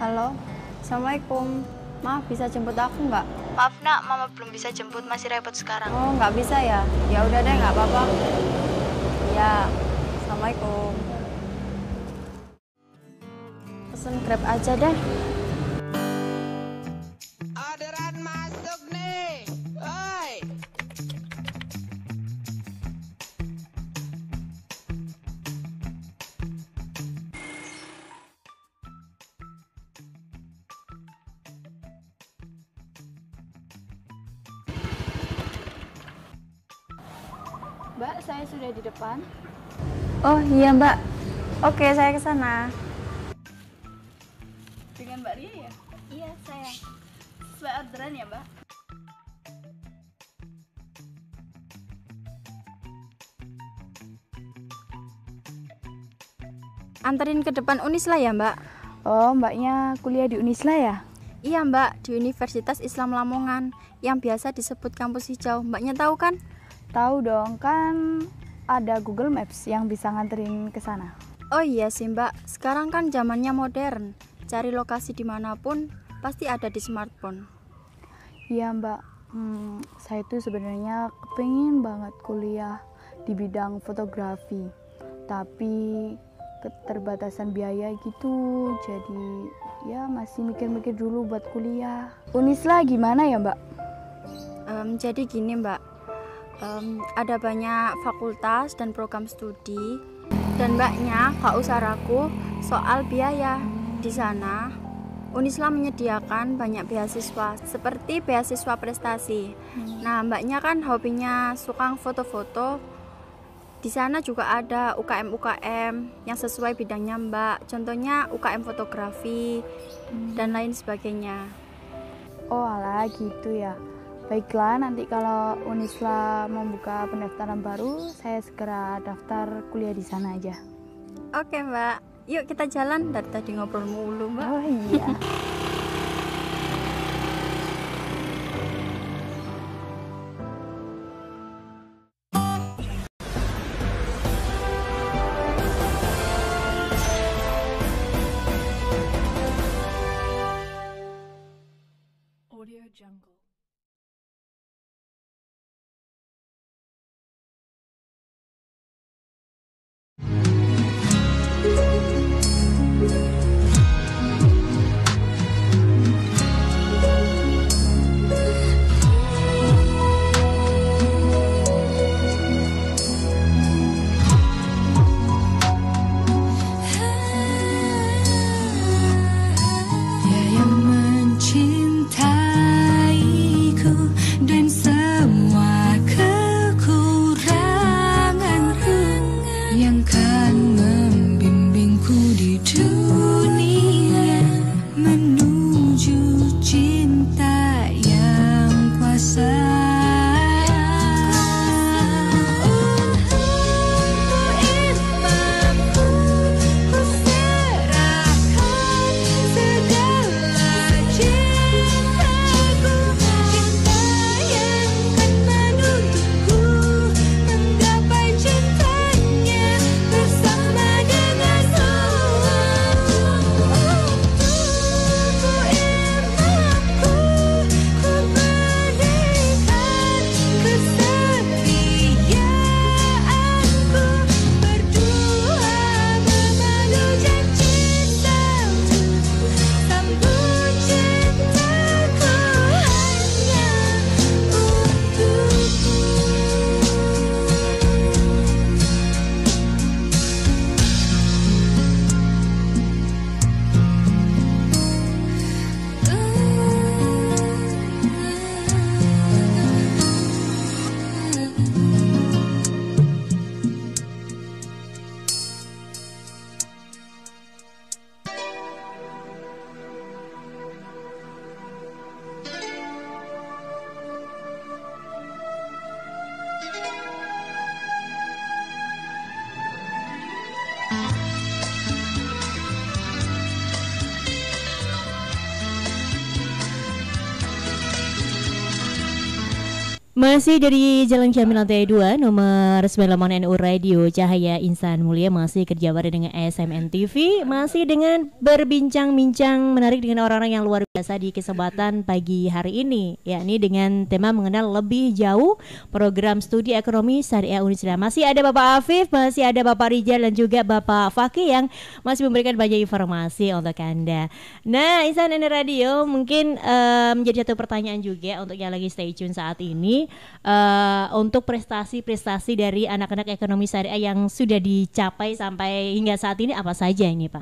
[SPEAKER 6] Halo, Assalamualaikum. Maaf, bisa jemput aku nggak?
[SPEAKER 7] Maaf nak, mama belum bisa jemput, masih repot sekarang.
[SPEAKER 6] Oh, nggak bisa ya? Ya udah deh, nggak apa-apa. Ya, Assalamualaikum. Pesen Grab aja deh.
[SPEAKER 8] Orderan masuk nih. Oi.
[SPEAKER 6] Mbak, saya sudah di depan. Oh iya Mbak. Oke, saya ke sana.
[SPEAKER 7] Dengan Mbak Ria ya? Iya, saya. Sesuai orderan ya, Mbak?
[SPEAKER 6] Anterin ke depan Unisla ya Mbak? Oh, Mbaknya kuliah di Unisla ya? Iya Mbak, di Universitas Islam Lamongan, yang biasa disebut kampus hijau. Mbaknya tahu kan? Tahu dong, kan ada Google Maps yang bisa nganterin ke sana. Oh iya sih Mbak, sekarang kan zamannya modern. Cari lokasi dimanapun pasti ada di smartphone. Iya Mbak, saya tuh sebenarnya kepengin banget kuliah di bidang fotografi, tapi keterbatasan biaya gitu, jadi ya masih mikir-mikir dulu buat kuliah. Unisla gimana ya Mbak? Jadi gini Mbak, ada banyak fakultas dan program studi, dan Mbaknya gak usah ragu soal biaya. Di sana Unisla menyediakan banyak beasiswa seperti beasiswa prestasi. Nah Mbaknya kan hobinya suka foto-foto. Di sana juga ada UKM-UKM yang sesuai bidangnya Mbak. Contohnya UKM fotografi dan lain sebagainya. Oh alah gitu ya. Baiklah, nanti kalau Unisla membuka pendaftaran baru, saya segera daftar kuliah di sana aja. Oke Mbak, yuk kita jalan. Dari tadi ngobrol mulu Mbak. Oh iya.
[SPEAKER 7] Audio Jungle.
[SPEAKER 1] Masih dari Jalan Jamil Lantai 2 nomor 98 NU Radio Cahaya Insan Mulia, masih kerja bareng dengan ASMN TV, masih dengan berbincang-bincang menarik dengan orang-orang yang luar biasa di kesempatan pagi hari ini, yakni dengan tema mengenal lebih jauh program studi ekonomi syariah Unisra. Masih ada Bapak Afif, masih ada Bapak Rijal dan juga Bapak Fakih yang masih memberikan banyak informasi untuk Anda. Nah, Insan Radio mungkin menjadi satu pertanyaan juga untuk yang lagi stay tune saat ini. Untuk prestasi-prestasi dari anak-anak ekonomi syariah yang sudah dicapai sampai hingga saat ini apa saja ini Pak?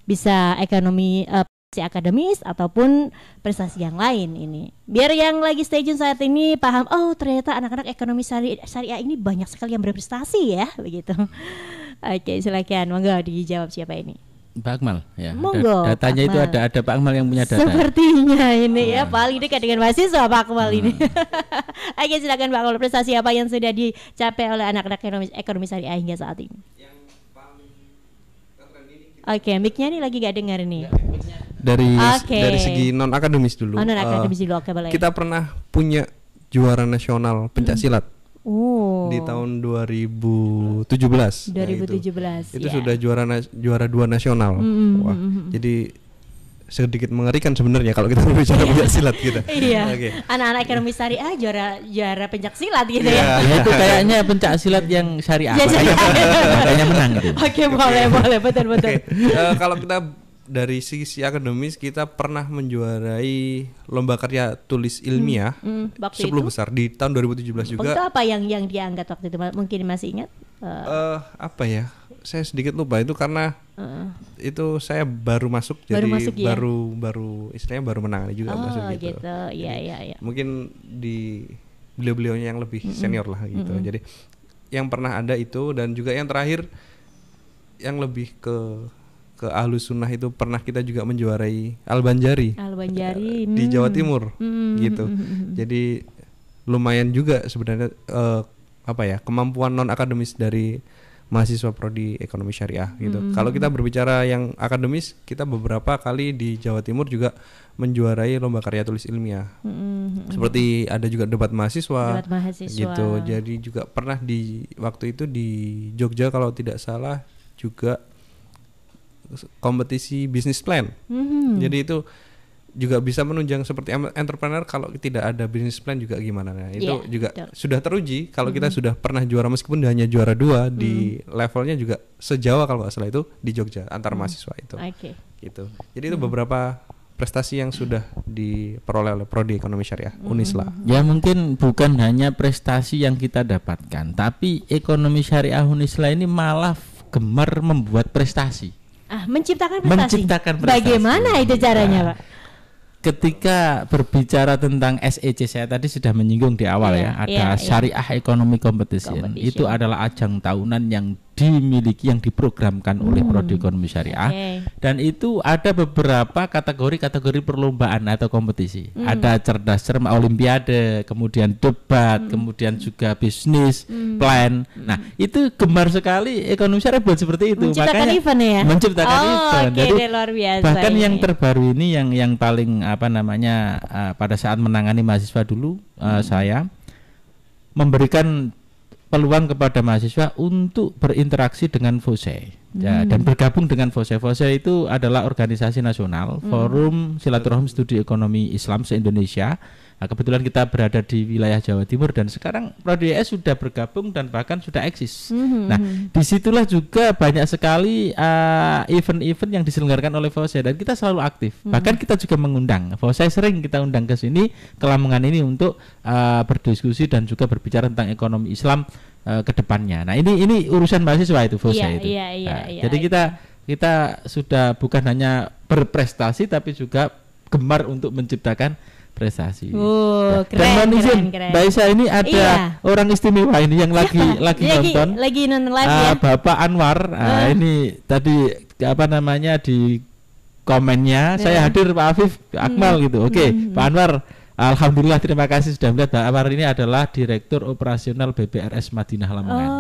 [SPEAKER 1] Bisa ekonomi prestasi akademis ataupun prestasi yang lain ini. Biar yang lagi stay tune saat ini paham, oh ternyata anak-anak ekonomi syariah ini banyak sekali yang berprestasi ya, begitu. Oke, silakan, monggo dijawab siapa ini?
[SPEAKER 3] Pak Akmal ya.
[SPEAKER 1] Monggo,
[SPEAKER 3] Datanya itu
[SPEAKER 1] Akmal.
[SPEAKER 3] ada Pak Akmal yang punya data.
[SPEAKER 1] Sepertinya ini ya paling dekat dengan mahasiswa Pak Akmal ini. Oke, silakan Pak Akmal, prestasi apa yang sudah dicapai oleh anak-anak ekonomi syariah hingga saat ini?
[SPEAKER 4] Yang paling keren ini
[SPEAKER 1] Oke, mic-nya nih lagi gak dengar nih.
[SPEAKER 4] dari
[SPEAKER 1] Oke.
[SPEAKER 4] dari segi non akademis dulu.
[SPEAKER 1] Oh, non akademis dulu, oke boleh.
[SPEAKER 4] Kita pernah punya juara nasional pencaksilat di
[SPEAKER 1] Oh.
[SPEAKER 4] tahun 2017.
[SPEAKER 1] 2017
[SPEAKER 4] Nah, itu
[SPEAKER 1] ya.
[SPEAKER 4] sudah juara 2 nasional. Wah, jadi sedikit mengerikan sebenarnya kalau kita berbicara pencaksilat gitu.
[SPEAKER 1] Iya.
[SPEAKER 4] Oke.
[SPEAKER 1] Anak-anak ekonomi syariah juara pencaksilat gitu
[SPEAKER 4] Iya.
[SPEAKER 1] ya.
[SPEAKER 3] Ya, itu kayaknya pencak silat yang syariah.
[SPEAKER 1] Ya,
[SPEAKER 3] Makanya menang gitu.
[SPEAKER 1] Oke, boleh betul.
[SPEAKER 4] Oke, kalau kita dari sisi akademis, kita pernah menjuarai lomba karya tulis ilmiah
[SPEAKER 1] Waktu
[SPEAKER 4] 10 besar di tahun 2017
[SPEAKER 1] Waktu
[SPEAKER 4] juga.
[SPEAKER 1] itu apa yang diangkat waktu itu? Mungkin masih ingat?
[SPEAKER 4] Apa ya? Saya sedikit lupa itu karena itu saya baru masuk,
[SPEAKER 1] Baru
[SPEAKER 4] jadi
[SPEAKER 1] masuk, ya?
[SPEAKER 4] baru istilahnya baru menangani juga masuk gitu.
[SPEAKER 1] Iya.
[SPEAKER 4] Mungkin di beliau-beliaunya yang lebih senior lah gitu. Jadi yang pernah ada itu, dan juga yang terakhir yang lebih ke Ahlus Sunnah itu pernah kita juga menjuarai Al-Banjari di Jawa Timur gitu. Jadi lumayan juga sebenarnya kemampuan non akademis dari mahasiswa prodi ekonomi syariah gitu. Kalau kita berbicara yang akademis, kita beberapa kali di Jawa Timur juga menjuarai lomba karya tulis ilmiah. Seperti ada juga debat mahasiswa gitu. Jadi juga pernah di waktu itu di Jogja kalau tidak salah juga kompetisi bisnis plan. Jadi itu juga bisa menunjang seperti entrepreneur. Kalau tidak ada bisnis plan juga gimana. Nah, itu juga betul. Sudah teruji kalau kita sudah pernah juara, meskipun hanya juara 2 di levelnya juga se-Jawa kalau nggak salah itu di Jogja antar mahasiswa itu. Gitu. Jadi itu beberapa prestasi yang sudah diperoleh oleh prodi ekonomi syariah Unisla.
[SPEAKER 3] Ya mungkin bukan hanya prestasi yang kita dapatkan, tapi ekonomi syariah Unisla ini malah gemar membuat prestasi.
[SPEAKER 1] Menciptakan prestasi. Bagaimana itu caranya, Pak?
[SPEAKER 3] Ketika berbicara tentang SEC, saya tadi sudah menyinggung di awal ada Syariah Economy Competition. Itu adalah ajang tahunan yang dimiliki, yang diprogramkan oleh prodi ekonomi syariah, dan itu ada beberapa kategori perlombaan atau kompetisi. Ada cerdas cermat, olimpiade, kemudian debat, kemudian juga bisnis plan. Nah, itu gemar sekali ekonomi syariah buat seperti itu.
[SPEAKER 1] Menciptakan event ya?
[SPEAKER 3] Menciptakan event. Jadi
[SPEAKER 1] luar biasa
[SPEAKER 3] bahkan
[SPEAKER 1] ini.
[SPEAKER 3] yang terbaru ini yang paling pada saat menangani mahasiswa dulu, saya memberikan peluang kepada mahasiswa untuk berinteraksi dengan FOSE dan bergabung dengan FOSE. FOSE itu adalah organisasi nasional, Forum Silaturahim Studi Ekonomi Islam se-Indonesia. Nah, kebetulan kita berada di wilayah Jawa Timur dan sekarang Prodi ES sudah bergabung dan bahkan sudah eksis. Nah, disitulah juga banyak sekali event-event yang diselenggarakan oleh FOSE dan kita selalu aktif. Bahkan kita juga mengundang FOSE, sering kita undang ke sini, ke Lamongan ini untuk berdiskusi dan juga berbicara tentang ekonomi Islam ke depannya. Nah, ini urusan mahasiswa itu FOSE itu. Jadi kita sudah bukan hanya berprestasi tapi juga gemar untuk menciptakan prestasi.
[SPEAKER 1] Keren.
[SPEAKER 3] Mbak Isa ini ada orang istimewa ini yang lagi nonton.
[SPEAKER 1] Lagi nonton live ya.
[SPEAKER 3] Bapak Anwar. Ini tadi di komennya saya hadir Pak Afif, Akmal gitu. Oke, Pak Anwar. Alhamdulillah, terima kasih sudah melihat. Pak Anwar ini adalah Direktur Operasional BBRS Madinah Lamongan.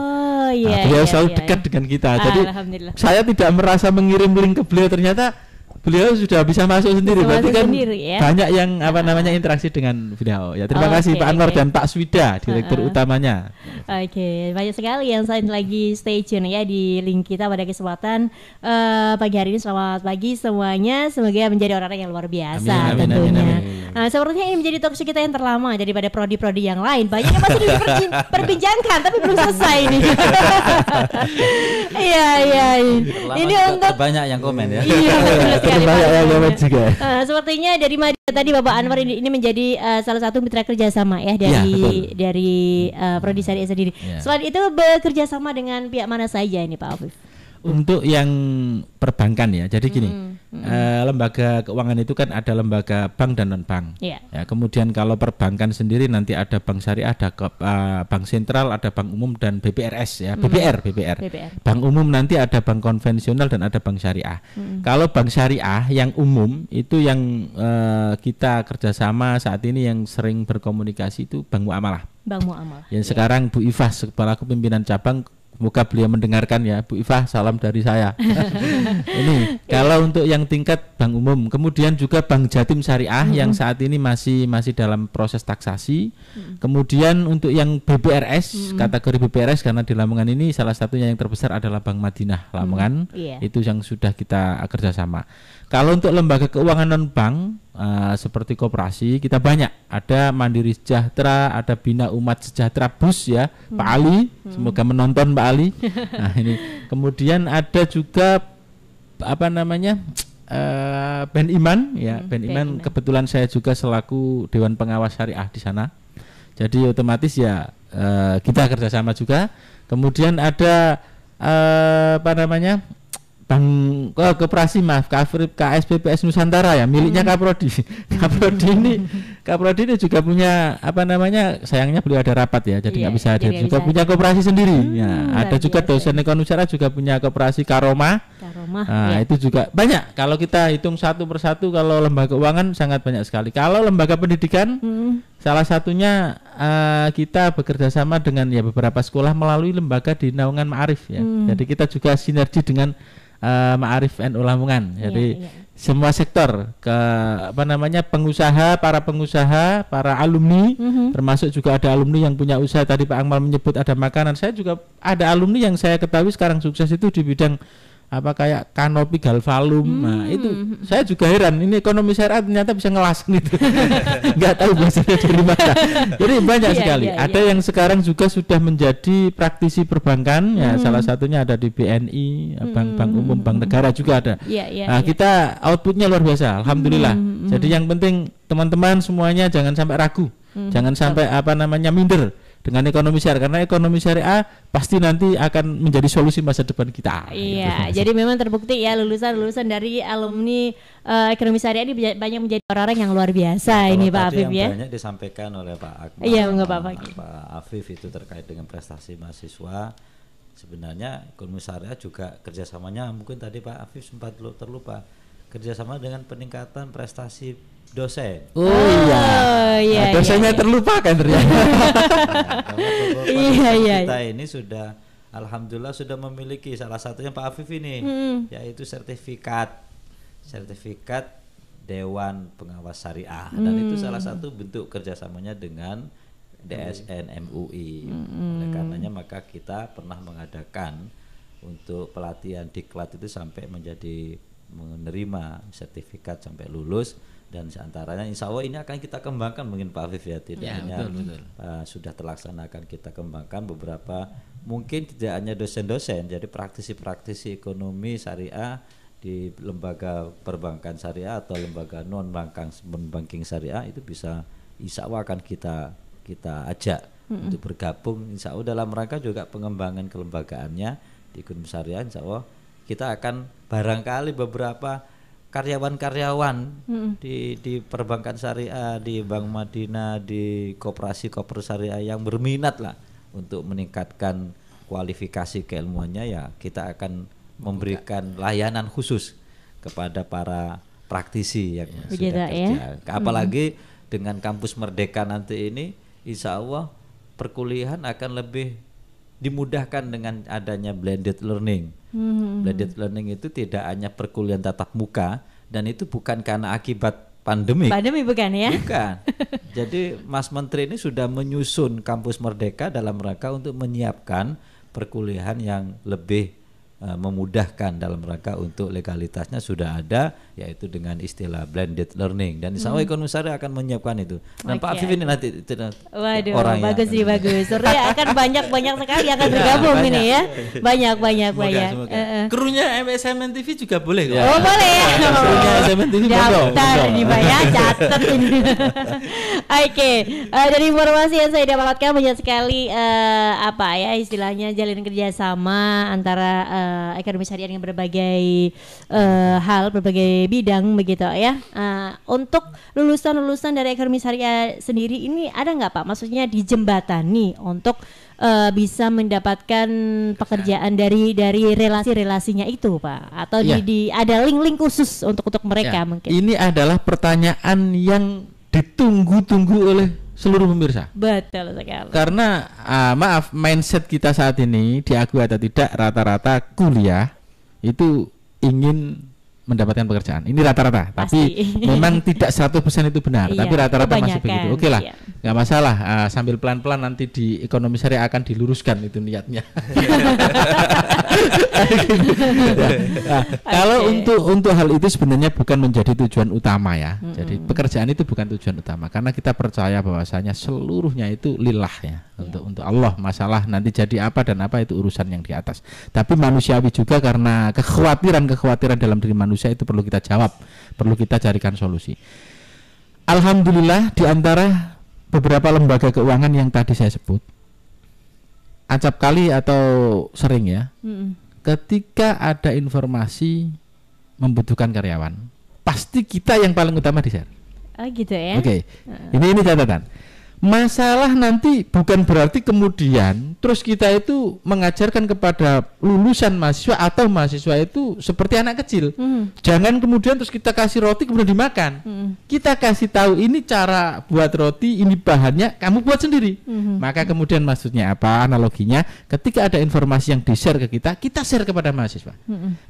[SPEAKER 3] Beliau selalu dekat dengan kita. Jadi saya tidak merasa mengirim link ke beliau, ternyata beliau sudah bisa masuk sendiri,
[SPEAKER 1] Bisa
[SPEAKER 3] berarti
[SPEAKER 1] masuk
[SPEAKER 3] kan
[SPEAKER 1] sendiri, ya.
[SPEAKER 3] banyak yang interaksi dengan beliau. Ya, terima kasih Pak Anwar dan Pak Swida, direktur utamanya.
[SPEAKER 1] Oke, banyak sekali yang saat lagi stay tune ya di link kita pada kesempatan pagi hari ini. Selamat pagi semuanya, semoga menjadi orang-orang yang luar biasa
[SPEAKER 3] Amin,
[SPEAKER 1] tentunya.
[SPEAKER 3] amin.
[SPEAKER 1] Sepertinya ini menjadi talkshow kita yang terlama daripada prodi-prodi yang lain. Banyak yang masih diperbincangkan tapi belum selesai ini. Iya. Ini untuk
[SPEAKER 2] banyak yang komen ya.
[SPEAKER 1] Iya, betul sekali,
[SPEAKER 3] Banyak
[SPEAKER 1] Pak.
[SPEAKER 3] yang komen juga.
[SPEAKER 1] Sepertinya dari tadi Bapak Anwar ini menjadi salah satu mitra kerjasama ya
[SPEAKER 3] betul.
[SPEAKER 1] dari Prodi Syariah sendiri.
[SPEAKER 3] Ya.
[SPEAKER 1] Selain itu bekerja sama dengan pihak mana saja ini Pak Afif?
[SPEAKER 3] Untuk yang perbankan ya, jadi gini, lembaga keuangan itu kan ada lembaga bank dan non bank.
[SPEAKER 1] Iya.
[SPEAKER 3] Ya, kemudian kalau perbankan sendiri nanti ada bank syariah, ada bank sentral, ada bank umum dan BPRS ya, BPR. Bank umum nanti ada bank konvensional dan ada bank syariah. Kalau bank syariah yang umum itu yang kita kerjasama saat ini yang sering berkomunikasi itu Bank Muamalah.
[SPEAKER 1] Bank Muamalah.
[SPEAKER 3] Yang sekarang Bu Ifah kepala pimpinan cabang, semoga beliau mendengarkan ya, Bu Ifah, salam dari saya. Ini kalau untuk yang tingkat bank umum, kemudian juga Bank Jatim Syariah yang saat ini masih dalam proses taksasi. Kemudian untuk yang BPRS, kategori BPRS karena di Lamongan ini salah satunya yang terbesar adalah Bank Madinah Lamongan. Itu yang sudah kita kerjasama. Kalau untuk lembaga keuangan non bank seperti koperasi kita banyak, ada Mandiri Sejahtera, ada Bina Umat Sejahtera BUS ya, Pak Ali, semoga menonton Pak Ali. Nah ini kemudian ada juga Ben Iman ya, Ben Iman kebetulan saya juga selaku Dewan Pengawas Syariah di sana, jadi otomatis ya kita kerjasama juga. Kemudian ada Bank Koperasi KSPPS Nusantara ya, miliknya Kaprodi. Kaprodi ini juga punya sayangnya beliau ada rapat ya, jadi nggak bisa hadir. Juga punya koperasi sendiri. Ya, ada juga dosen ekonomi syariah juga punya koperasi Karomah. Nah, itu juga banyak. Kalau kita hitung satu persatu, kalau lembaga keuangan sangat banyak sekali. Kalau lembaga pendidikan, salah satunya kita bekerja sama dengan ya beberapa sekolah melalui lembaga di naungan Ma'arif ya. Jadi kita juga sinergi dengan Ma'arif NU Lamongan. Jadi semua sektor pengusaha, para alumni, termasuk juga ada alumni yang punya usaha. Tadi Pak Akmal menyebut ada makanan. Saya juga ada alumni yang saya ketahui sekarang sukses itu di bidang kayak kanopi galvalum. Nah itu saya juga heran, ini ekonomi syariah ternyata bisa ngelas gitu. Nggak tahu bahasanya dari mana. Jadi banyak sekali. Ada yang sekarang juga sudah menjadi praktisi perbankan ya, salah satunya ada di BNI, bank umum, bank negara juga ada. Nah kita outputnya luar biasa, alhamdulillah. Jadi yang penting teman-teman semuanya jangan sampai ragu, jangan sampai minder dengan ekonomi syariah, karena ekonomi syariah pasti nanti akan menjadi solusi masa depan kita.
[SPEAKER 1] Iya, jadi memang terbukti ya lulusan dari alumni ekonomi syariah ini banyak menjadi orang-orang yang luar biasa ini Pak Afif ya.
[SPEAKER 2] Banyak disampaikan oleh Pak Akmal.
[SPEAKER 1] Iya, enggak Pak
[SPEAKER 2] Afif itu terkait dengan prestasi mahasiswa. Sebenarnya ekonomi syariah juga kerjasamanya mungkin tadi Pak Afif sempat terlupa, kerjasama dengan peningkatan prestasi dosen.
[SPEAKER 3] Dosennya terlupakan ternyata.
[SPEAKER 2] Kita ini sudah alhamdulillah sudah memiliki salah satunya Pak Afif ini, yaitu sertifikat Dewan Pengawas Syariah, dan itu salah satu bentuk kerjasamanya dengan DSN MUI. Oleh karenanya maka kita pernah mengadakan untuk pelatihan diklat itu sampai menjadi menerima sertifikat sampai lulus. Dan seantaranya insya Allah ini akan kita kembangkan mungkin Pak Afif ya, tidak hanya sudah terlaksana, akan kita kembangkan beberapa, mungkin tidak hanya dosen-dosen, jadi praktisi-praktisi ekonomi syariah di lembaga perbankan syariah atau lembaga non banking syariah itu bisa insya Allah akan kita ajak untuk bergabung, insya Allah dalam rangka juga pengembangan kelembagaannya di ekonomi syariah. Insya Allah kita akan barangkali beberapa karyawan-karyawan di perbankan syariah, di Bank Madinah, di koperasi syariah yang berminat lah untuk meningkatkan kualifikasi keilmuannya, ya kita akan memberikan layanan khusus kepada para praktisi yang sudah kerja. Apalagi dengan kampus Merdeka nanti ini, insya Allah perkuliahan akan lebih dimudahkan dengan adanya blended learning. Blended learning itu tidak hanya perkuliahan tatap muka dan itu bukan karena akibat pandemi.
[SPEAKER 1] Pandemi bukan ya?
[SPEAKER 2] Bukan. Jadi Mas Menteri ini sudah menyusun kampus Merdeka dalam rangka untuk menyiapkan perkuliahan yang lebih memudahkan dalam rangka untuk legalitasnya sudah ada, yaitu dengan istilah blended learning, dan insya Allah Ekonomi Syariah akan menyiapkan itu. Dan Pak Afif ini nanti
[SPEAKER 1] waduh,
[SPEAKER 2] orangnya
[SPEAKER 1] bagus sih bagus. Surya akan banyak sekali akan bergabung ini ya. Banyak.
[SPEAKER 3] Krunya MSMN TV juga boleh kok.
[SPEAKER 1] Oh boleh.
[SPEAKER 3] Krunya MSMN TV
[SPEAKER 1] daftar ini Pak ya, catat ini. Oke, dari informasi yang saya dapatkan banyak sekali apa ya istilahnya jalin kerjasama antara ekonomi syariah dengan berbagai hal, berbagai bidang begitu ya. Untuk lulusan dari ekonomi syariah sendiri ini ada nggak Pak? Maksudnya dijembatani untuk bisa mendapatkan pekerjaan dari relasi-relasinya itu Pak? Atau ada link-link khusus untuk mereka mungkin?
[SPEAKER 3] Ini adalah pertanyaan yang ditunggu-tunggu oleh seluruh pemirsa.
[SPEAKER 1] Betul sekali.
[SPEAKER 3] Karena maaf, mindset kita saat ini diakui atau tidak rata-rata kuliah itu ingin mendapatkan pekerjaan. Ini rata-rata, tapi memang tidak 100% itu benar, tapi rata-rata masih begitu. Oke lah, nggak masalah. Sambil pelan-pelan nanti di ekonomi syariah akan diluruskan itu niatnya. Kalau untuk hal itu sebenarnya bukan menjadi tujuan utama ya. Jadi pekerjaan itu bukan tujuan utama, karena kita percaya bahwasanya seluruhnya itu lillah ya, untuk Allah. Masalah nanti jadi apa dan apa itu urusan yang di atas. Tapi manusiawi juga, karena kekhawatiran dalam diri manusia itu perlu kita jawab, perlu kita carikan solusi. Alhamdulillah di antara beberapa lembaga keuangan yang tadi saya sebut, acap kali atau sering ya, ketika ada informasi membutuhkan karyawan, pasti kita yang paling utama di-share.
[SPEAKER 1] Oh gitu ya.
[SPEAKER 3] Oke. Ini catatan. Masalah nanti bukan berarti kemudian terus kita itu mengajarkan kepada lulusan mahasiswa atau mahasiswa itu seperti anak kecil. Jangan kemudian terus kita kasih roti kemudian dimakan. Kita kasih tahu ini cara buat roti, ini bahannya, kamu buat sendiri. Maka kemudian maksudnya apa? Analoginya, ketika ada informasi yang di-share ke kita share kepada mahasiswa.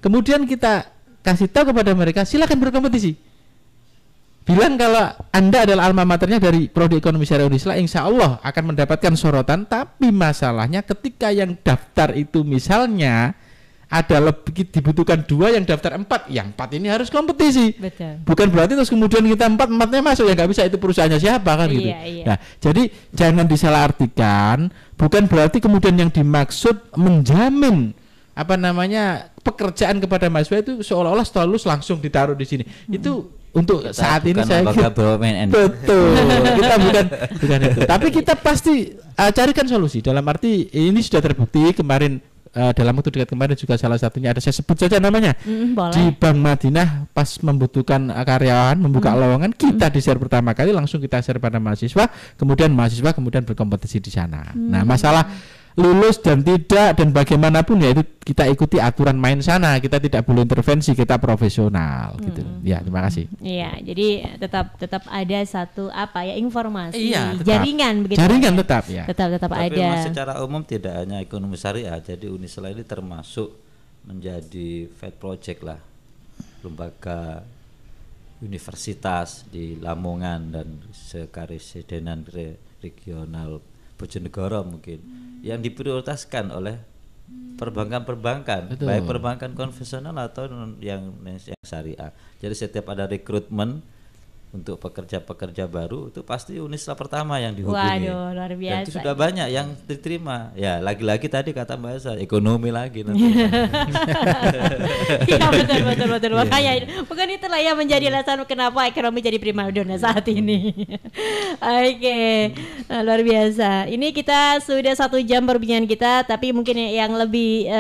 [SPEAKER 3] Kemudian kita kasih tahu kepada mereka, silakan berkompetisi. Bilang kalau Anda adalah alma maternya dari Prodi Ekonomi Syariah Unisla, insya Allah akan mendapatkan sorotan. Tapi masalahnya ketika yang daftar itu misalnya ada lebih dibutuhkan 2, yang daftar 4, yang 4 ini harus kompetisi.
[SPEAKER 1] Betul.
[SPEAKER 3] Bukan berarti terus kemudian kita 4-4-nya masuk, ya nggak bisa, itu perusahaannya siapa kan gitu. Nah, jadi jangan disalahartikan. Bukan berarti kemudian yang dimaksud menjamin pekerjaan kepada mahasiswa itu seolah-olah setelah lulus langsung ditaruh di sini. Itu untuk kita saat ini saya betul, kita bukan itu. Tapi kita pasti carikan solusi. Dalam arti ini sudah terbukti kemarin, dalam waktu dekat kemarin juga salah satunya ada, saya sebut saja namanya, di Bank Madinah pas membutuhkan karyawan, membuka lowongan, kita di-share pertama kali, langsung kita share pada mahasiswa, kemudian mahasiswa berkompetisi di sana. Nah, masalah lulus dan tidak dan bagaimanapun ya itu kita ikuti aturan main sana, kita tidak boleh intervensi, kita profesional gitu. Ya, terima kasih.
[SPEAKER 1] Iya, jadi tetap ada satu informasi,
[SPEAKER 3] jaringan begitu.
[SPEAKER 1] Jaringan
[SPEAKER 3] tetap ya.
[SPEAKER 1] Tetap
[SPEAKER 2] Tapi
[SPEAKER 1] ada.
[SPEAKER 2] Tapi secara umum tidak hanya ekonomi syariah, jadi Unisla ini termasuk menjadi Fed Project lah, lembaga universitas di Lamongan dan sekaresidenan regional Bojonegoro mungkin yang diprioritaskan oleh perbankan-perbankan, baik perbankan konvensional atau yang syariah. Jadi setiap ada rekrutmen untuk pekerja-pekerja baru itu pasti Unisla pertama yang dihubungi.
[SPEAKER 1] Waduh, luar biasa.
[SPEAKER 2] Dan itu sudah banyak yang diterima. Ya, lagi-lagi tadi kata Mbak Elsa, ekonomi lagi nanti.
[SPEAKER 1] Iya, betul. Makanya bukan itulah yang menjadi alasan kenapa ekonomi jadi primadona saat ini. Oke. Luar biasa. Ini kita sudah 1 jam perbincangan kita, tapi mungkin yang lebih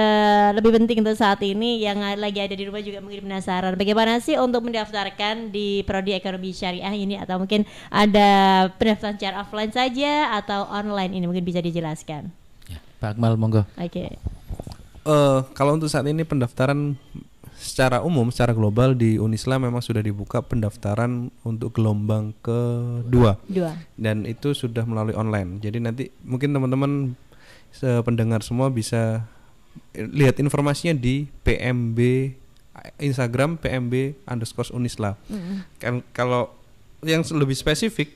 [SPEAKER 1] penting untuk saat ini yang lagi ada di rumah juga mungkin penasaran bagaimana sih untuk mendaftarkan di Prodi Ekonomi Syariah ini, atau mungkin ada pendaftaran secara offline saja atau online, ini mungkin bisa dijelaskan.
[SPEAKER 3] Ya, Pak Akmal, monggo.
[SPEAKER 1] Oke.
[SPEAKER 4] Kalau untuk saat ini pendaftaran secara umum, secara global di Unisla memang sudah dibuka pendaftaran untuk gelombang kedua. Dan itu sudah melalui online. Jadi nanti mungkin teman-teman pendengar semua bisa lihat informasinya di PMB Instagram PMB_Unisla. Kan kalau yang lebih spesifik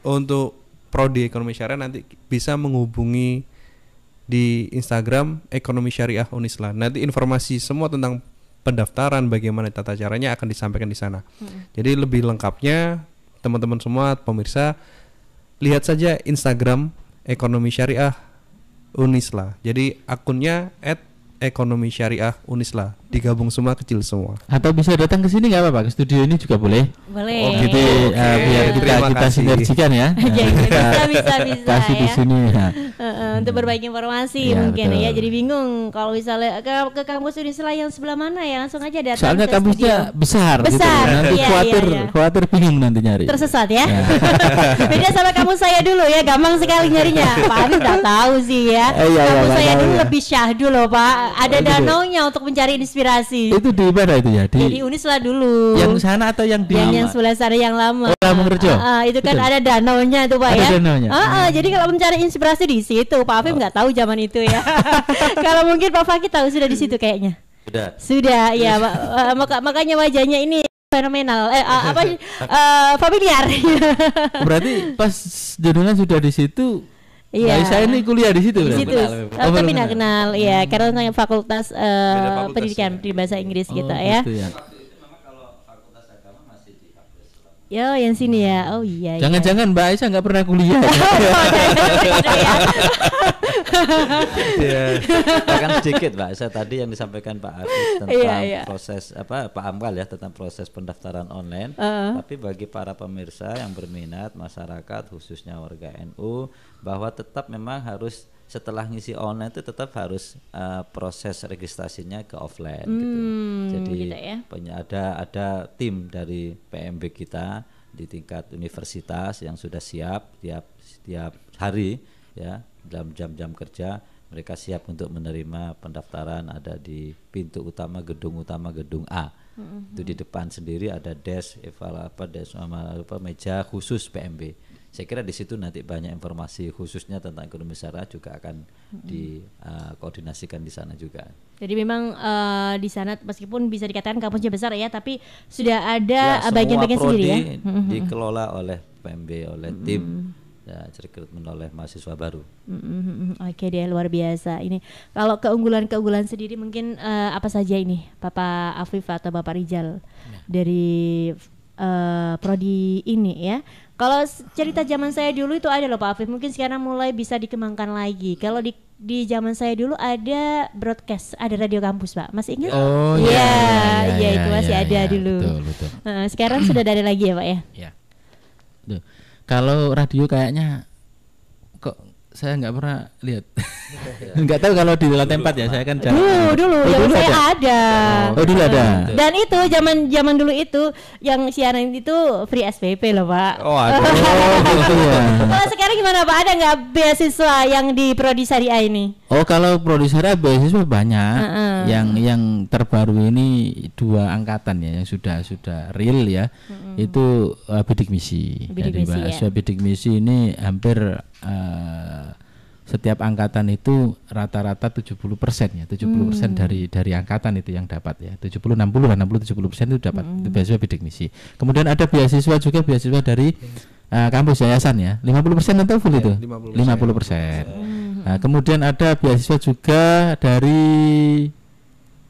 [SPEAKER 4] untuk prodi ekonomi syariah nanti bisa menghubungi di Instagram Ekonomi Syariah Unisla. Nanti informasi semua tentang pendaftaran, bagaimana tata caranya akan disampaikan di sana. Jadi lebih lengkapnya teman-teman semua pemirsa lihat saja Instagram Ekonomi Syariah Unisla. Jadi akunnya @ekonomi syariah Unisla, digabung semua, kecil semua.
[SPEAKER 3] Atau bisa datang ke sini nggak apa-apa, ke studio ini juga boleh.
[SPEAKER 1] Boleh.
[SPEAKER 3] Oh gitu, biar kita sinergikan ya.
[SPEAKER 1] bisa
[SPEAKER 3] kasih
[SPEAKER 1] ya.
[SPEAKER 3] di sini. Ya.
[SPEAKER 1] Untuk berbagi informasi
[SPEAKER 3] Ya,
[SPEAKER 1] mungkin
[SPEAKER 3] betul.
[SPEAKER 1] ya. Jadi bingung kalau misalnya ke kampus Unisla yang sebelah mana ya, langsung aja datang.
[SPEAKER 3] Soalnya
[SPEAKER 1] ke
[SPEAKER 3] kampusnya
[SPEAKER 1] studio.
[SPEAKER 3] besar, gitu.
[SPEAKER 1] Besar,
[SPEAKER 3] Nanti
[SPEAKER 1] iya, iya.
[SPEAKER 3] khawatir bingung nanti nyari.
[SPEAKER 1] Tersesat ya. Beda sama kampus saya dulu ya, gampang sekali nyarinya. Pak Arif udah tahu sih ya.
[SPEAKER 3] Iya,
[SPEAKER 1] Kampus
[SPEAKER 3] Pak
[SPEAKER 1] saya
[SPEAKER 3] tahu
[SPEAKER 1] dulu
[SPEAKER 3] ya.
[SPEAKER 1] lebih syahdu loh Pak. Ada
[SPEAKER 3] gitu.
[SPEAKER 1] danaunya untuk mencari inspirasi.
[SPEAKER 3] Itu di mana itu ya?
[SPEAKER 1] Di Unisla dulu.
[SPEAKER 3] Yang sana atau yang di
[SPEAKER 1] yang sebelah sana yang lama.
[SPEAKER 3] Oh, Lamongerjo.
[SPEAKER 1] Itu kan
[SPEAKER 3] Betul.
[SPEAKER 1] ada danaunya itu Pak
[SPEAKER 3] Ada
[SPEAKER 1] ya.
[SPEAKER 3] danaunya.
[SPEAKER 1] Jadi kalau mencari inspirasi di situ, Pak Afif nggak tahu zaman itu ya. Kalau mungkin Pak Fakih tahu sudah di situ kayaknya. Sudah ya, makanya wajahnya ini fenomenal. Familiar.
[SPEAKER 3] Berarti pas jenengan sudah di situ.
[SPEAKER 1] Iya.
[SPEAKER 3] Nah, saya ini kuliah di situ.
[SPEAKER 1] Di
[SPEAKER 3] berarti?
[SPEAKER 1] situ. Tapi nggak kenal, ya karena tentang fakultas pendidikan di bahasa Inggris gitu ya.
[SPEAKER 3] Gitu ya.
[SPEAKER 1] Yo, yang sini ya. Oh iya.
[SPEAKER 3] Jangan-jangan Mbak Aisyah nggak pernah kuliah.
[SPEAKER 2] Bahkan sedikit Mbak, saya tadi yang disampaikan Pak Arif tentang proses Pak Amwal ya, tentang proses pendaftaran online. Tapi bagi para pemirsa yang berminat, masyarakat khususnya warga NU, bahwa tetap memang harus setelah ngisi online itu tetap harus proses registrasinya ke offline gitu. Jadi
[SPEAKER 1] gitu ya.
[SPEAKER 2] ada tim dari PMB kita di tingkat universitas yang sudah siap tiap hari ya, dalam jam-jam kerja mereka siap untuk menerima pendaftaran. Ada di pintu utama gedung A. Itu di depan sendiri ada desk meja khusus PMB. Saya kira di situ nanti banyak informasi khususnya tentang ekonomi syariah juga akan dikoordinasikan di sana juga.
[SPEAKER 1] Jadi memang di sana meskipun bisa dikatakan kampusnya besar ya, tapi sudah ada bagian-bagian sendiri ya.
[SPEAKER 2] Dikelola oleh PMB, oleh tim ya, rekrutmen oleh mahasiswa baru.
[SPEAKER 1] Oke deh, luar biasa. Ini kalau keunggulan sendiri mungkin apa saja ini, Bapak Afif atau Bapak Rijal dari prodi ini ya. Kalau cerita zaman saya dulu itu ada loh Pak Afif, mungkin sekarang mulai bisa dikembangkan lagi. Kalau di zaman saya dulu ada broadcast, ada radio kampus Pak, masih ingat?
[SPEAKER 3] Oh
[SPEAKER 1] iya, itu masih ada dulu.
[SPEAKER 3] Betul.
[SPEAKER 1] Sekarang sudah ada lagi ya Pak ya?
[SPEAKER 3] Iya. Kalau radio kayaknya kok saya nggak pernah lihat. Nggak tahu kalau di lantai 4 ya, saya kan
[SPEAKER 1] dulu saya ada.
[SPEAKER 3] Oh dulu ada.
[SPEAKER 1] Dan itu zaman dulu itu yang siaran itu free SPP loh Pak.
[SPEAKER 4] Oh ada.
[SPEAKER 3] Gitu ya.
[SPEAKER 1] Kalau sekarang gimana Pak, ada nggak beasiswa yang di prodi syariah ini?
[SPEAKER 3] Oh kalau prodi syariah beasiswa banyak. Yang terbaru ini 2 angkatan ya yang sudah real ya. Itu bidik misi. Jadi beasiswa bidik misi ini hampir setiap angkatan itu rata-rata 70% ya, 70% dari angkatan itu yang dapat ya, 70-60 lah, 60-70% itu dapat itu beasiswa bidik misi. Kemudian ada beasiswa juga, beasiswa dari kampus yayasan ya, 50% atau full itu? 50%. Nah, kemudian ada beasiswa juga dari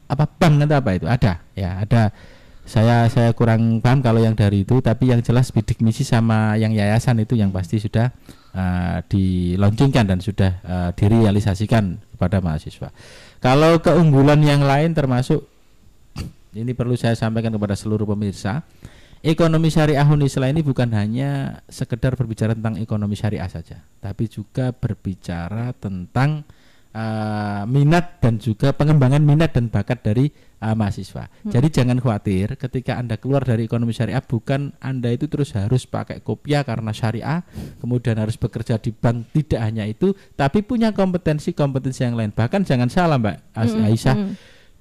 [SPEAKER 3] bank atau apa itu? Ada ya, ada. Saya kurang paham kalau yang dari itu, tapi yang jelas bidik misi sama yang yayasan itu yang pasti sudah dilaunchingkan dan sudah direalisasikan kepada mahasiswa. Kalau keunggulan yang lain termasuk ini perlu saya sampaikan kepada seluruh pemirsa, ekonomi syariah Unisla ini bukan hanya sekedar berbicara tentang ekonomi syariah saja, tapi juga berbicara tentang minat dan juga pengembangan minat dan bakat dari mahasiswa. Jadi jangan khawatir ketika Anda keluar dari ekonomi syariah, bukan Anda itu terus harus pakai kopiah karena syariah, kemudian harus bekerja di bank. Tidak hanya itu, tapi punya kompetensi yang lain. Bahkan jangan salah Mbak Aisyah,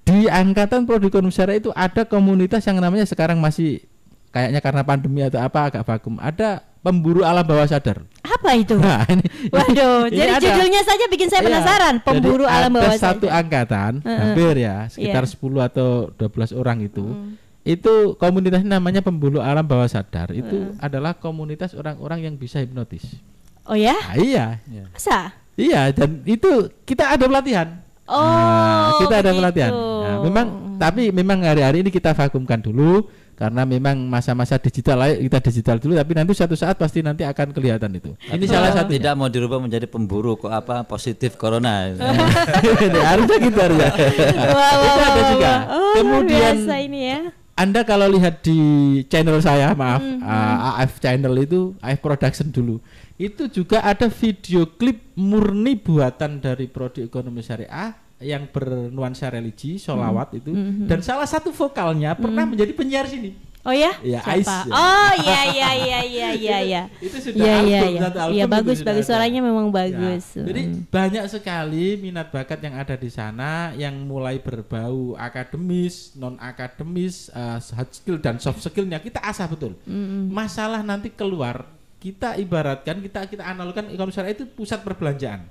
[SPEAKER 3] di angkatan prodi ekonomi syariah itu ada komunitas yang namanya sekarang masih kayaknya karena pandemi atau apa agak vakum, ada pemburu alam bawah sadar.
[SPEAKER 1] Apa itu?
[SPEAKER 3] Nah,
[SPEAKER 1] Waduh,
[SPEAKER 3] ini
[SPEAKER 1] jadi
[SPEAKER 3] ada.
[SPEAKER 1] judulnya saja bikin saya
[SPEAKER 3] Iya,
[SPEAKER 1] penasaran. Pemburu
[SPEAKER 3] jadi
[SPEAKER 1] alam bawah
[SPEAKER 3] ada satu
[SPEAKER 1] sadar.
[SPEAKER 3] angkatan, hampir ya, sekitar 10 atau 12 orang itu. Itu komunitasnya namanya pemburu alam bawah sadar. Itu adalah komunitas orang-orang yang bisa hipnotis.
[SPEAKER 1] Oh ya?
[SPEAKER 3] Nah, iya.
[SPEAKER 1] Masa?
[SPEAKER 3] Iya, dan itu kita ada pelatihan.
[SPEAKER 1] Oh,
[SPEAKER 3] Nah, kita ada
[SPEAKER 1] begitu.
[SPEAKER 3] pelatihan. Nah, tapi memang hari-hari ini kita vakumkan dulu karena memang masa-masa digital, kita digital dulu, tapi nanti suatu saat pasti nanti akan kelihatan itu. Ini salah satu.
[SPEAKER 2] Tidak mau dirubah menjadi pemburu kok positif corona.
[SPEAKER 3] Harusnya gitu harusnya. Itu ada juga. Kemudian
[SPEAKER 1] biasa ini ya.
[SPEAKER 3] Anda kalau lihat di channel saya, maaf, AF channel itu, AF Production dulu, itu juga ada video klip murni buatan dari Prodi Ekonomi Syariah yang bernuansa religi, sholawat itu, dan salah satu vokalnya pernah menjadi penyiar sini.
[SPEAKER 1] Oh ya?
[SPEAKER 3] Ya,
[SPEAKER 1] Siapa?
[SPEAKER 3] Ais, ya.
[SPEAKER 1] Oh iya.
[SPEAKER 3] Itu sudah
[SPEAKER 1] Iya.
[SPEAKER 3] satu album
[SPEAKER 1] Iya
[SPEAKER 3] itu
[SPEAKER 1] bagus,
[SPEAKER 3] sudah ada.
[SPEAKER 1] suaranya memang
[SPEAKER 3] Ya,
[SPEAKER 1] bagus.
[SPEAKER 3] jadi banyak sekali minat bakat yang ada di sana yang mulai berbau akademis, non akademis, hard skill dan soft skillnya kita asah betul. Masalah nanti keluar, kita ibaratkan kita analogkan ekonomi syariah itu pusat perbelanjaan.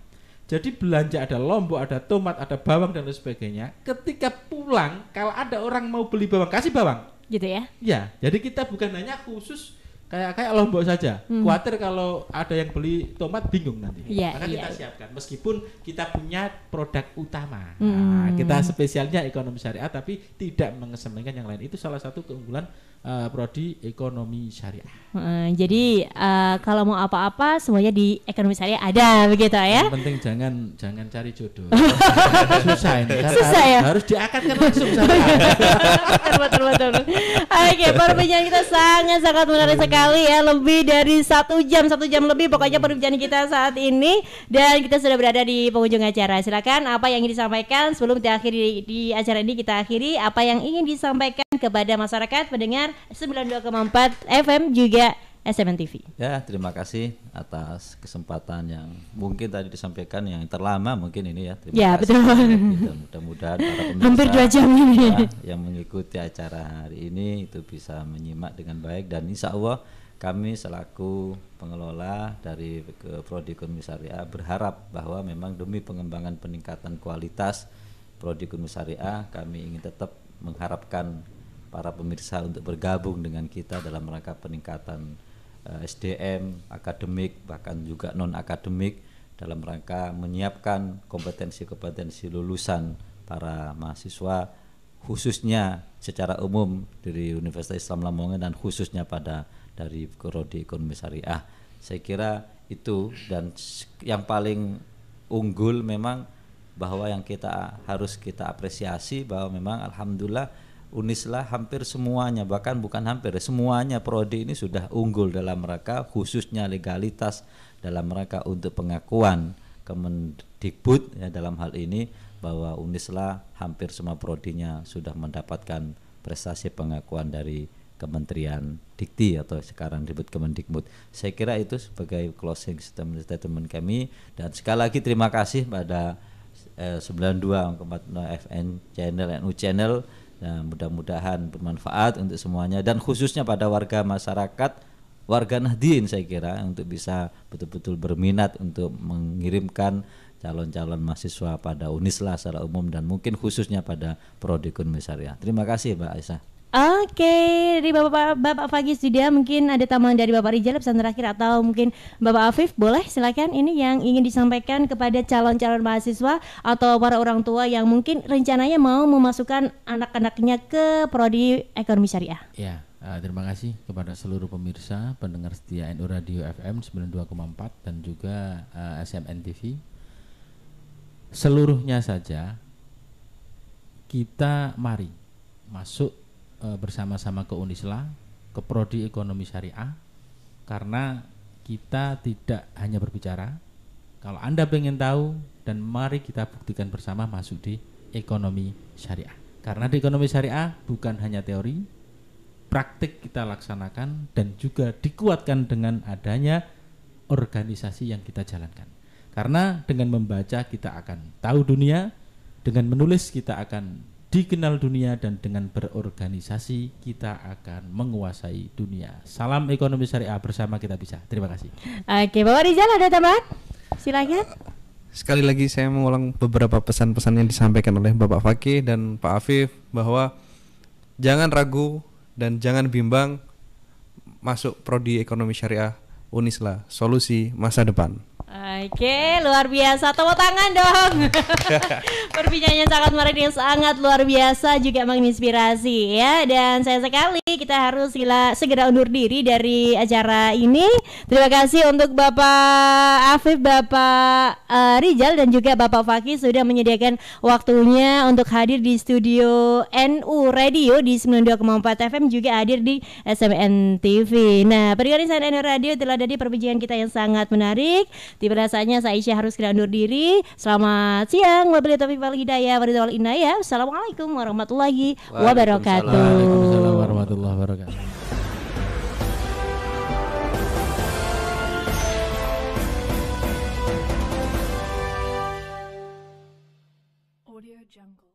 [SPEAKER 3] Jadi belanja ada lombok, ada tomat, ada bawang dan lain sebagainya. Ketika pulang, kalau ada orang mau beli bawang, kasih bawang.
[SPEAKER 1] Gitu ya?
[SPEAKER 3] Ya, jadi kita bukan hanya khusus kayak lombok saja. Khawatir kalau ada yang beli tomat bingung nanti.
[SPEAKER 1] Iya,
[SPEAKER 3] Maka
[SPEAKER 1] iya,
[SPEAKER 3] kita
[SPEAKER 1] iya.
[SPEAKER 3] siapkan. Meskipun kita punya produk utama. Nah, kita spesialnya ekonomi syariah tapi tidak mengesampingkan yang lain. Itu salah satu keunggulan prodi ekonomi syariah.
[SPEAKER 1] Jadi kalau mau apa-apa semuanya di ekonomi syariah ada begitu ya?
[SPEAKER 3] Yang penting jangan cari jodoh. Susah ini.
[SPEAKER 1] Susah ya?
[SPEAKER 3] Harus diakadkan langsung sama.
[SPEAKER 1] betul. Oke, perbincangan kita sangat menarik sekali ya, lebih dari 1 jam lebih pokoknya perbincangan kita saat ini, dan kita sudah berada di penghujung acara. Silakan apa yang ingin disampaikan sebelum diakhiri di acara ini, kita akhiri apa yang ingin disampaikan kepada masyarakat pendengar 92,4 FM juga SMN TV.
[SPEAKER 2] Ya, terima kasih atas kesempatan yang mungkin tadi disampaikan yang terlama mungkin ini ya. Terima
[SPEAKER 1] Ya,
[SPEAKER 2] kasih.
[SPEAKER 1] betul.
[SPEAKER 2] Dan mudah-mudahan para pemirsa
[SPEAKER 1] Hampir 2 jam ini.
[SPEAKER 2] yang mengikuti acara hari ini itu bisa menyimak dengan baik, dan insya Allah kami selaku pengelola dari Prodi Ekonomi Syariah berharap bahwa memang demi pengembangan peningkatan kualitas Prodi Ekonomi Syariah, kami ingin tetap mengharapkan para pemirsa untuk bergabung dengan kita dalam rangka peningkatan SDM, akademik, bahkan juga non-akademik, dalam rangka menyiapkan kompetensi-kompetensi lulusan para mahasiswa, khususnya secara umum dari Universitas Islam Lamongan dan khususnya dari Prodi Ekonomi Syariah. Saya kira itu, dan yang paling unggul memang bahwa yang kita harus kita apresiasi bahwa memang alhamdulillah Unislah hampir semuanya, bahkan bukan hampir, semuanya prodi ini sudah unggul dalam rangka khususnya legalitas, dalam rangka untuk pengakuan Kemendikbud ya, dalam hal ini bahwa Unislah hampir semua prodinya sudah mendapatkan prestasi pengakuan dari Kementerian Dikti atau sekarang disebut Kemendikbud. Saya kira itu sebagai closing statement kami, dan sekali lagi terima kasih pada 92,4 FM channel NU Channel. Nah, mudah-mudahan bermanfaat untuk semuanya, dan khususnya pada warga masyarakat, warga Nahdien saya kira untuk bisa betul-betul berminat untuk mengirimkan calon-calon mahasiswa pada Unislah secara umum dan mungkin khususnya pada Prodi Ekonomi Syariah. Terima kasih Mbak Aisyah.
[SPEAKER 1] Oke, dari Bapak Fagis Judia, mungkin ada tambahan dari Bapak Rijal pesan terakhir, atau mungkin Bapak Afif, boleh silakan ini yang ingin disampaikan kepada calon-calon mahasiswa atau para orang tua yang mungkin rencananya mau memasukkan anak-anaknya ke Prodi Ekonomi Syariah.
[SPEAKER 3] Ya, terima kasih kepada seluruh pemirsa pendengar setia NU Radio FM 92,4 dan juga SMN TV. Seluruhnya saja kita mari masuk bersama-sama ke Unislah, ke Prodi Ekonomi Syariah, karena kita tidak hanya berbicara. Kalau Anda pengen tahu, dan mari kita buktikan bersama masuk di Ekonomi Syariah, karena di Ekonomi Syariah bukan hanya teori, praktik kita laksanakan dan juga dikuatkan dengan adanya organisasi yang kita jalankan. Karena dengan membaca kita akan tahu dunia, dengan menulis kita akan dikenal dunia, dan dengan berorganisasi kita akan menguasai dunia. Salam ekonomi syariah, bersama kita bisa. Terima kasih.
[SPEAKER 1] Oke, Bapak Rizal ada tambahan? Silakan.
[SPEAKER 4] Sekali lagi saya mengulang beberapa pesan-pesan yang disampaikan oleh Bapak Fakih dan Pak Afif, bahwa jangan ragu dan jangan bimbang, masuk prodi ekonomi syariah Unislah, solusi masa depan.
[SPEAKER 1] Oke, luar biasa. Tepuk tangan dong. Perbincangannya sangat menarik dan sangat luar biasa, juga menginspirasi ya. Dan sayang sekali kita harus segera undur diri dari acara ini. Terima kasih untuk Bapak Afif, Bapak Rizal, dan juga Bapak Fakih sudah menyediakan waktunya untuk hadir di studio NU Radio di 92,4 FM, juga hadir di SMN TV. Nah, pergerakan NU Radio telah ada di perbincangan kita yang sangat menarik. Tiba rasanya saya Aisyah harus segera undur diri. Selamat siang. Wabillahi taufiq wal hidayah. Wassalamualaikum warahmatullahi wabarakatuh.
[SPEAKER 3] Waalaikumsalam warahmatullahi wabarakatuh.
[SPEAKER 7] Audio Jungle.